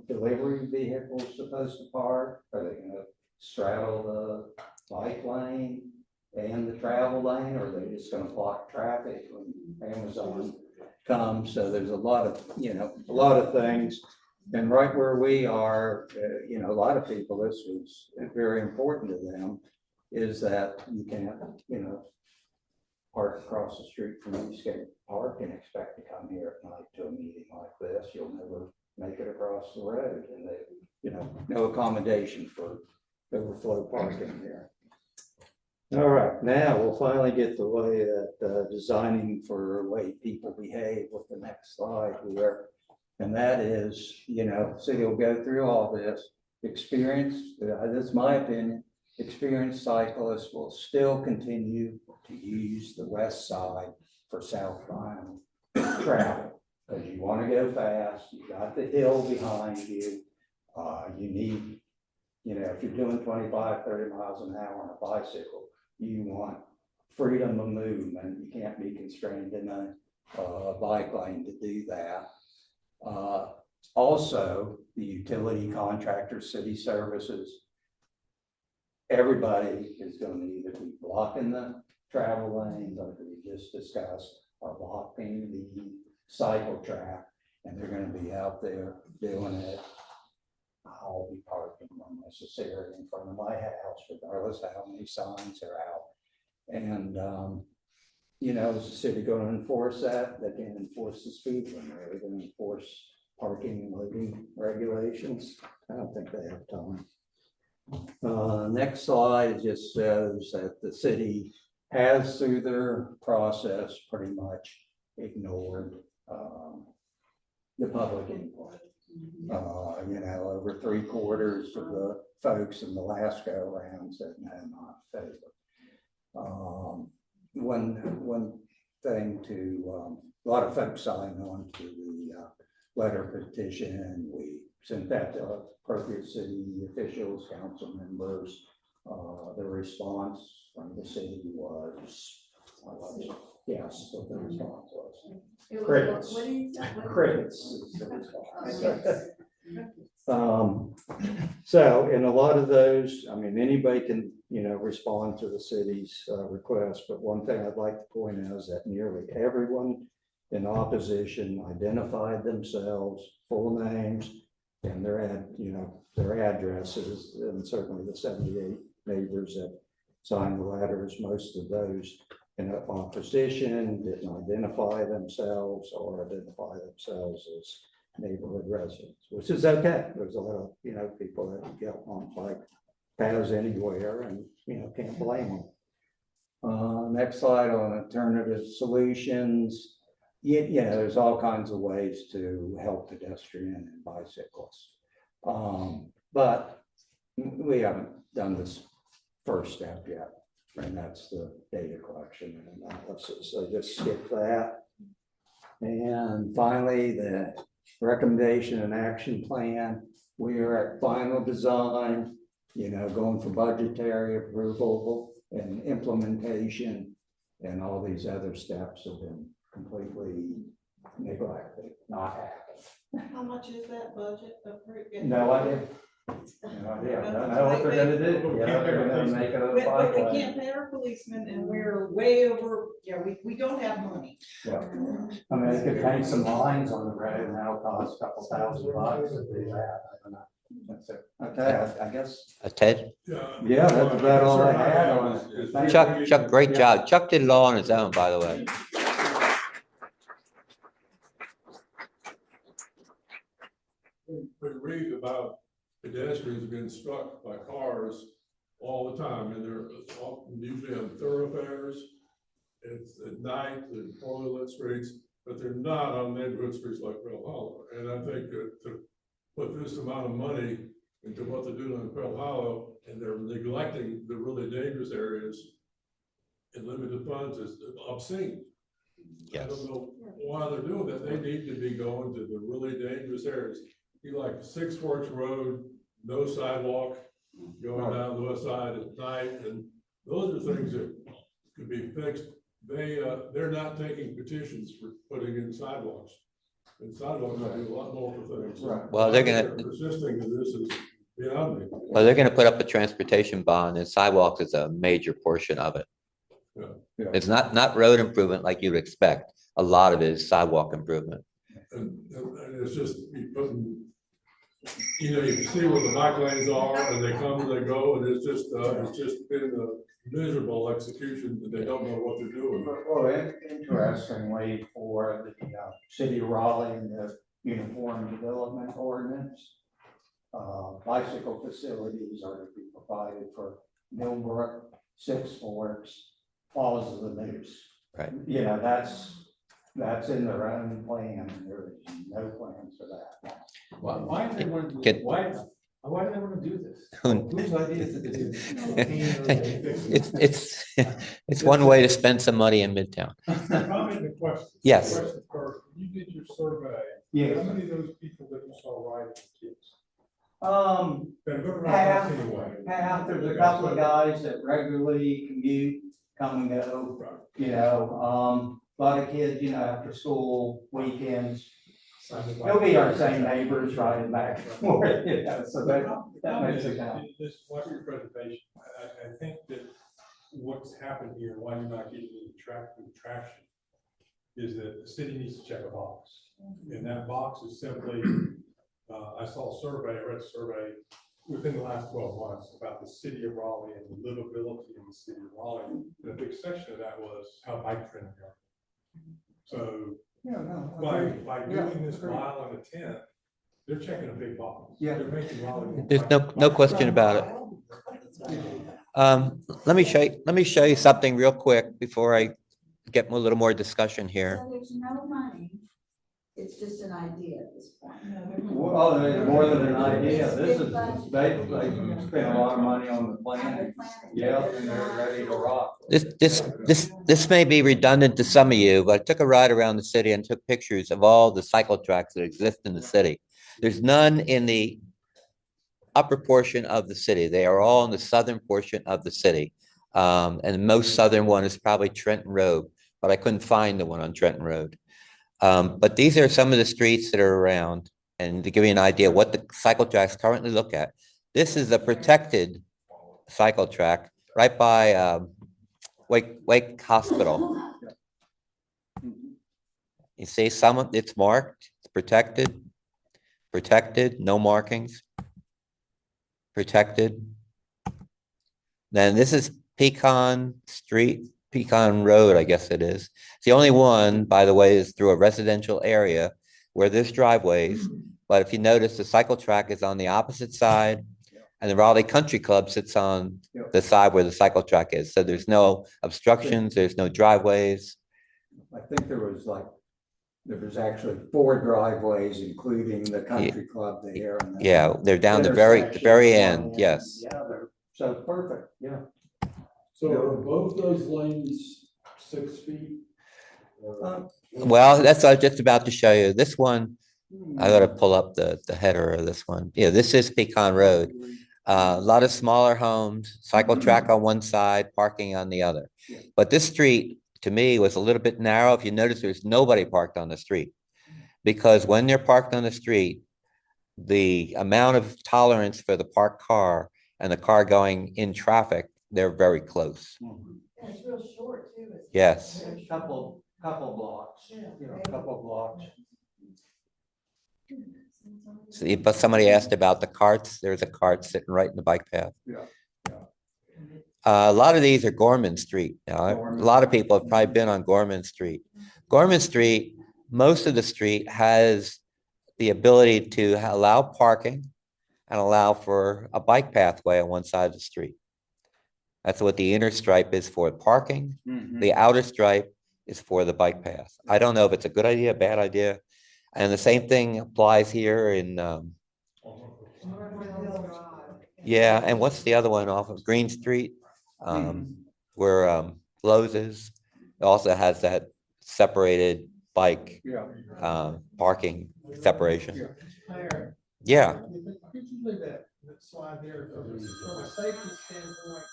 delivery vehicle is supposed to park, are they going to straddle the bike lane and the travel lane, or are they just going to block traffic when Amazon comes? So there's a lot of things. And right where we are, a lot of people, this was very important to them, is that you can't, park across the street from Eastgate Park and expect to come here at night to a meeting like this. You'll never make it across the road, and they, no accommodation for overflow parking here. All right, now we'll finally get the way that designing for the way people behave with the next slide here. And that is, city will go through all this. Experience, this is my opinion, experienced cyclists will still continue to use the west side for southbound travel. Because you want to go fast, you got the hill behind you. You need, if you're doing 25, 30 miles an hour on a bicycle, you want freedom of movement. You can't be constrained in a bike lane to do that. Also, the utility contractors, city services, everybody is going to either be blocking the travel lanes, like we just discussed, or blocking the cycle track, and they're going to be out there doing it. I'll be parking when necessary in front of my house, regardless of how many signs are out. And, is the city going to enforce that? They can't enforce the speed limit. Are they going to enforce parking and loading regulations? I don't think they have time. Next slide just shows that the city has, through their process, pretty much ignored the public input. Over 3/4 of the folks in the last go around said no, not in favor. One thing to, a lot of folks signed on to the letter petition. We sent that to appropriate city officials, council members. The response from the city was, yes, what the response was. Crickets. Crickets is the response. So in a lot of those, anybody can, respond to the city's request, but one thing I'd like to point out is that nearly everyone in opposition identified themselves, full names, and their addresses, and certainly the 78 neighbors that signed the letters, most of those in opposition didn't identify themselves or identify themselves as neighborhood residents, which is okay. There's a lot of, people that get on bike paths anywhere, and, can't blame them. Next slide on alternative solutions. There's all kinds of ways to help pedestrian and bicyclists. But we haven't done this first step yet, and that's the data collection and analysis. So just skip that. And finally, the recommendation and action plan. We are at final design, going for budgetary approval and implementation. And all these other steps have been completely neglected, not happened. How much is that budget? No idea. No idea. I don't know what they're gonna do. Yeah, they're gonna make it a But we bike can't lane. pay our policemen and we're way over, we don't have money. Yeah. I mean, they could paint some lines on the road and that'll cost a couple $1,000 to do that. I don't know. That's it. Okay, I guess. Ted? Yeah, that's about all I had on it. Chuck, great job. Chuck did it all on his own, by the way. We read about pedestrians being struck by cars all the time, and they're often usually on thoroughfares. It's at night, they're poorly lit streets, but they're not on neighborhood streets like Quail Hollow. And I think that to put this amount of money into what they're doing on Quail Hollow, and they're neglecting the really dangerous areas and limited funds is obscene. I don't know why they're doing that. They need to be going to the really dangerous areas. You like Six Forks Road, no sidewalk, going down the west side at night, and those are things that could be fixed. They're not taking petitions for putting in sidewalks. And sidewalks do a lot more for things. Well, they're gonna. Persisting to this is beyond me. Well, they're gonna put up a transportation bond, and sidewalks is a major portion of it. Yeah. It's not road improvement like you'd expect. A lot of it is sidewalk improvement. And it's just, you putting, you see where the bike lanes are, and they come and they go, and it's just been a miserable execution, and they don't know what they're doing. Well, interestingly, for the city of Raleigh and the Uniform Development Ordinance, bicycle facilities are to be provided for Millbrook, Six Forks, Falls of the Moose. Right. You know, that's in their own plan, and there is no plans for that. Why do they want to do, why do they want to do this? Whose idea is it to do? It's one way to spend some money in Midtown. Comment and question. Yes. Question first. You did your survey. Yes. How many of those people that you saw riding were kids? They're gonna ride Half, bikes anyway. there's a couple of guys that regularly commute, come and go, you know, a lot of kids, you know, after school, weekends. They'll be our same neighbors riding back and forth, you know, so that makes it count. This, watching your presentation, I think that what's happened here, why you're not getting any traction, is that the city needs to check a box. And that box is simply, I saw a survey, I read a survey within the last 12 months about the city of Raleigh and the livability in the city of Raleigh. And a big section of that was how bike friendly we are. So by doing this mile and a 10, they're checking a big box. Yeah. They're making Raleigh. There's no question about it. Let me show you something real quick before I get a little more discussion here. So there's no money, it's just an idea at this point. Well, there's more than an idea. This is, they spent a lot of money on the plan. Yeah, and they're ready to rock. This may be redundant to some of you, but I took a ride around the city and took pictures of all the cycle tracks that exist in the city. There's none in the upper portion of the city. They are all in the southern portion of the city. And the most southern one is probably Trenton Road, but I couldn't find the one on Trenton Road. But these are some of the streets that are around, and to give you an idea what the cycle tracks currently look at. This is a protected cycle track right by Wake Hospital. You see it's marked, it's protected, no markings, protected. Then this is Pecan Road, I guess it is. It's the only one, by the way, is through a residential area where there's driveways. But if you notice, the cycle track is on the opposite side, and the Raleigh Country Club sits on the side where the cycle track is. So there's no obstructions, there's no driveways. I think there was actually 4 driveways, including the country club there. And yeah, they're down the very end, yes. Yeah, so perfect, yeah. So are both those lanes 6 feet? Well, that's what I was just about to show you. This one, I gotta pull up the header of this one. Yeah, this is Pecan Road. A lot of smaller homes, cycle track on one side, parking on the other. But this street to me, was a little bit narrow. If you notice, there's nobody parked on the street. Because when they're parked on the street, the amount of tolerance for the parked car and the car going in traffic, they're very close. It's real short too. Yes. Couple blocks, couple blocks. But somebody asked about the carts. There's a cart sitting right in the bike path. Yeah. A lot of these are Gorman Street. Now, a lot of people have probably been on Gorman Street. Gorman Street, most of the street has the ability to allow parking and allow for a bike pathway on one side of the street. That's what the inner stripe is for parking. The outer stripe is for the bike path. I don't know if it's a good idea, bad idea. And the same thing applies here in, yeah, and what's the other one off of Green Street? Where Lowe's is. It also has that separated bike parking separation. Yeah. Could you leave that slide there from a safety standpoint?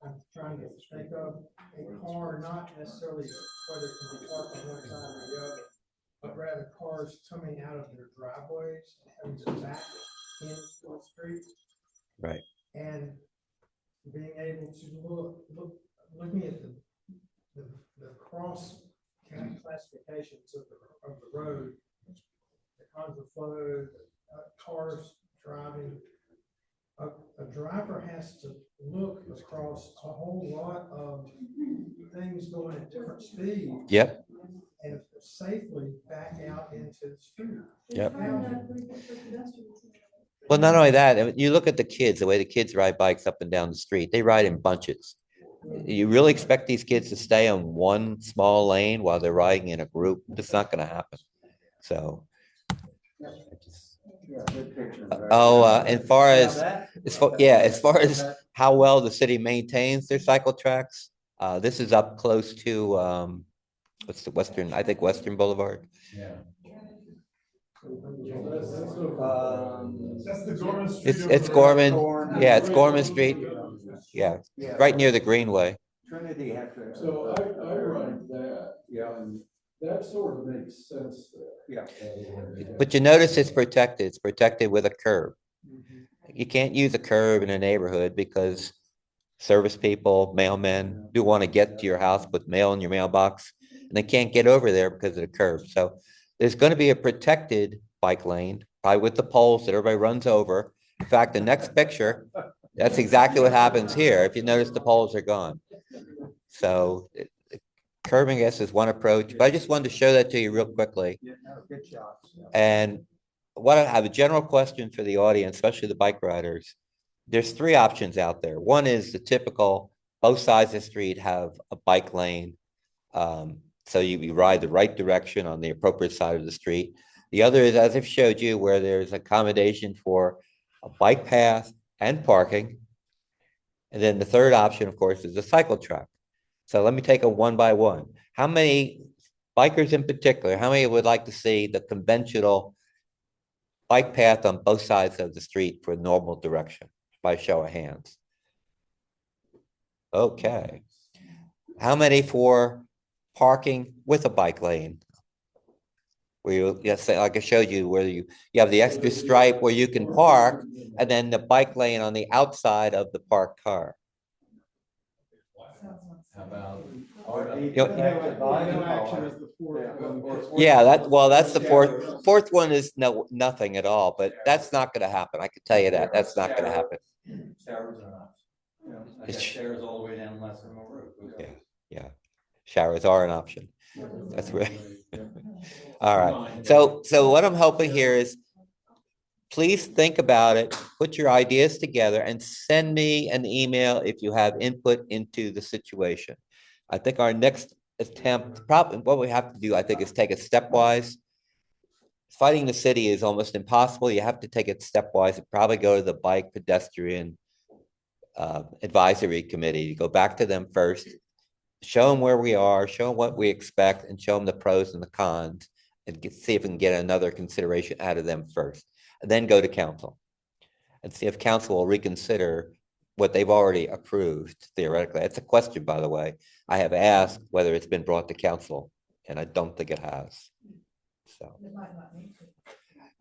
I'm trying to think of a car, not necessarily whether it can be parked on one side or the other, but rather cars coming out of their driveways and having to back into the street. Right. And being able to looking at the cross classifications of the road, the contraflow, cars driving. A driver has to look across a whole lot of things going at different speeds. Yep. And safely back out into the street. Yep. Well, not only that, you look at the kids, the way the kids ride bikes up and down the street, they ride in bunches. You really expect these kids to stay on one small lane while they're riding in a group? It's not going to happen. So. As far as how well the city maintains their cycle tracks, this is up close to what's the Western? I think Western Boulevard. Yeah. That's the Gorman Street. It's Gorman. Yeah, it's Gorman Street. Yeah, right near the Greenway. Trinity has to. So I ride that. Yeah. And that sort of makes sense there. Yeah. But you notice it's protected. It's protected with a curb. You can't use a curb in a neighborhood because service people, mailmen do want to get to your house, put mail in your mailbox, and they can't get over there because of the curb. So there's going to be a protected bike lane, probably with the poles that everybody runs over. In fact, the next picture, that's exactly what happens here. If you notice, the poles are gone. So curbing, I guess, is one approach, but I just wanted to show that to you real quickly. Good shots. And what I have a general question for the audience, especially the bike riders. There's three options out there. One is the typical, both sides of the street have a bike lane. So you ride the right direction on the appropriate side of the street. The other is, as I've showed you, where there's accommodation for a bike path and parking. And then the third option, of course, is a cycle track. So let me take a one by one. How many bikers in particular, how many would like to see the conventional bike path on both sides of the street for normal direction? By show of hands. Okay. How many for parking with a bike lane? Where you, yes, like I showed you, where you have the extra stripe where you can park, and then the bike lane on the outside of the parked car. How about? Yeah, that's the fourth. Fourth one is nothing at all, but that's not going to happen. I can tell you that. That's not going to happen. Showers are not. I got stairs all the way down Lesser Mill Road. Yeah. Showers are an option. That's right. All right. So what I'm hoping here is, please think about it, put your ideas together, and send me an email if you have input into the situation. I think our next attempt, probably what we have to do, I think, is take it stepwise. Fighting the city is almost impossible. You have to take it stepwise and probably go to the bike pedestrian advisory committee. Go back to them first, show them where we are, show them what we expect, and show them the pros and the cons, and see if we can get another consideration out of them first. And then go to council and see if council will reconsider what they've already approved theoretically. That's a question, by the way. I have asked whether it's been brought to council, and I don't think it has. So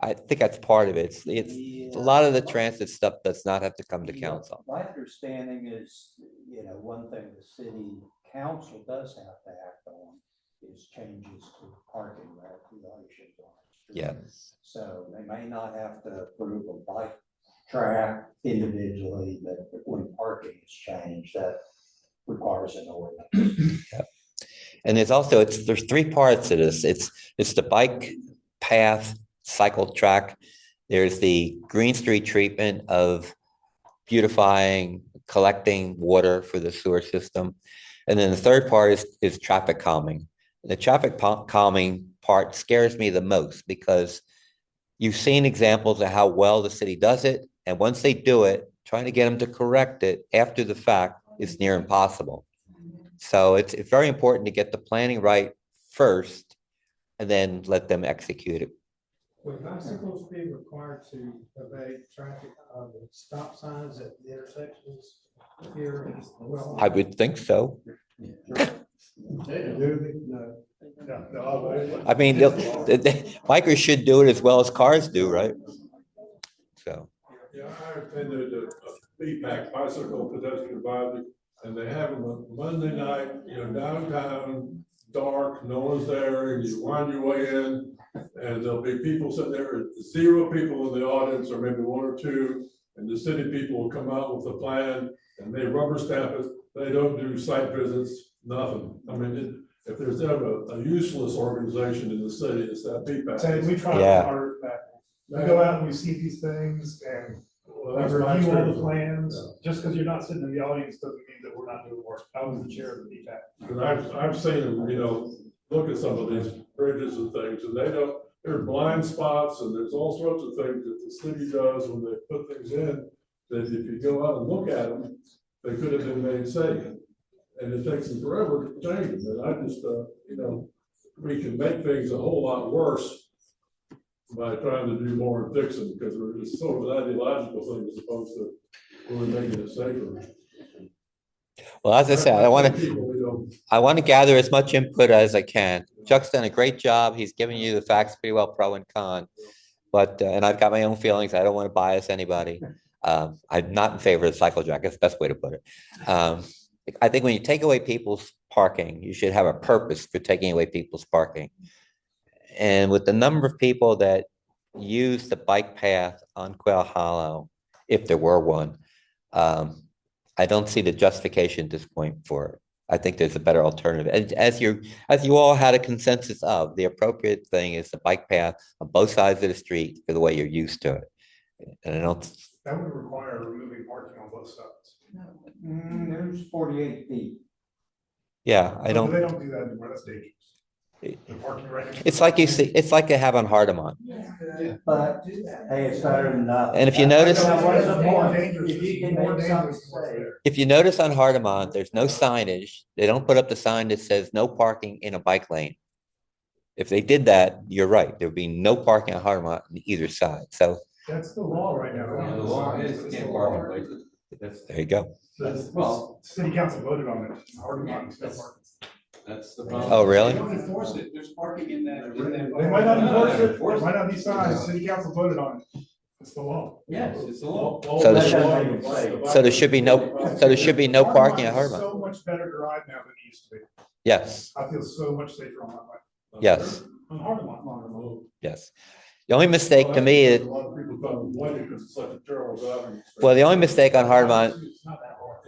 I think that's part of it. It's a lot of the transit stuff does not have to come to council. My understanding is, one thing the city council does have to act on is changes to parking regulations on the street. Yes. So they may not have to approve a bike track individually, but when parking is changed, that requires an ordinance. Yep. And there's three parts to this. It's the bike path, cycle track. There's the Green Street treatment of beautifying, collecting water for the sewer system. And then the third part is traffic calming. The traffic calming part scares me the most because you've seen examples of how well the city does it. And once they do it, trying to get them to correct it after the fact is near impossible. So it's very important to get the planning right first and then let them execute it. Would bicycles be required to obey traffic, stop signs at the intersections here? I would think so. I mean, the bikers should do it as well as cars do, right? So. Yeah, I attended a feedback bicycle pedestrian rally, and they have them on Monday night, downtown, dark, no one's there, and you wind your way in, and there'll be people sitting there, 0 people in the audience, or maybe 1 or 2, and the city people will come out with a plan, and they rubber stamp it. They don't do site visits, nothing. I mean, if there's ever a useless organization in the city, it's that feedback. So we try hard at that. We go out and we see these things and we review all the plans. Just because you're not sitting in the audience doesn't mean that we're not doing work. I was the chair of the feedback. Because I've seen them, look at some of these bridges and things, and there are blind spots, and there's all sorts of things that the city does when they put things in, that if you go out and look at them, they could have been made safe. And it takes them forever to change them. And I just, we can make things a whole lot worse by trying to do more and fix them, because it's sort of an ideological thing as opposed to really making it safer. Well, as I said, I want to gather as much input as I can. Chuck's done a great job. He's given you the facts pretty well, pro and con. But, and I've got my own feelings. I don't want to bias anybody. I'm not in favor of the cycle track. That's the best way to put it. I think when you take away people's parking, you should have a purpose for taking away people's parking. And with the number of people that use the bike path on Quail Hollow, if there were one, I don't see the justification at this point for it. I think there's a better alternative. As you all had a consensus of, the appropriate thing is the bike path on both sides of the street for the way you're used to it. And I don't. That would require removing parking on both sides. There's 48 feet. Yeah, I don't. They don't do that anymore. That's dangerous. The parking right next to It's like you see, it's like they have on Hardemont. But hey, it's better than nothing. And if you notice, if you notice on Hardemont, there's no signage. They don't put up the sign that says no parking in a bike lane. If they did that, you're right. There would be no parking on Hardemont on either side. So that's the law right now. The law is can't park on bike. there you go. Well, city council voted on it. Hardemont, no parking. That's the problem. Oh, really? They don't enforce it. There's parking in that. They might not enforce it. There might not be signs. City council voted on it. It's the law. Yes, it's the law. So there should be no parking at Hardemont. So much better to ride now than it used to be. Yes. I feel so much safer on my bike. Yes. On Hardemont. Yes. The only mistake to me is, A lot of people don't like it because it's such a terrible driving experience. well, the only mistake on Hardemont,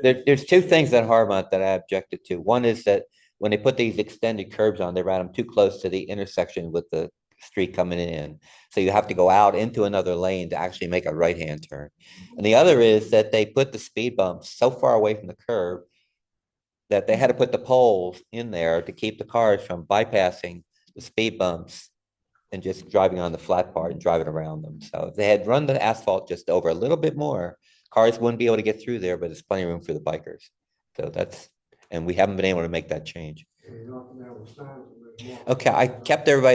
there's 2 things on Hardemont that I objected to. One is that when they put these extended curbs on, they ran them too close to the intersection with the street coming in. So you have to go out into another lane to actually make a right-hand turn. And the other is that they put the speed bumps so far away from the curb that they had to put the poles in there to keep the cars from bypassing the speed bumps and just driving on the flat part and driving around them. So if they had run the asphalt just over a little bit more, cars wouldn't be able to get through there, but there's plenty of room for the bikers. So and we haven't been able to make that change. Okay, I kept everybody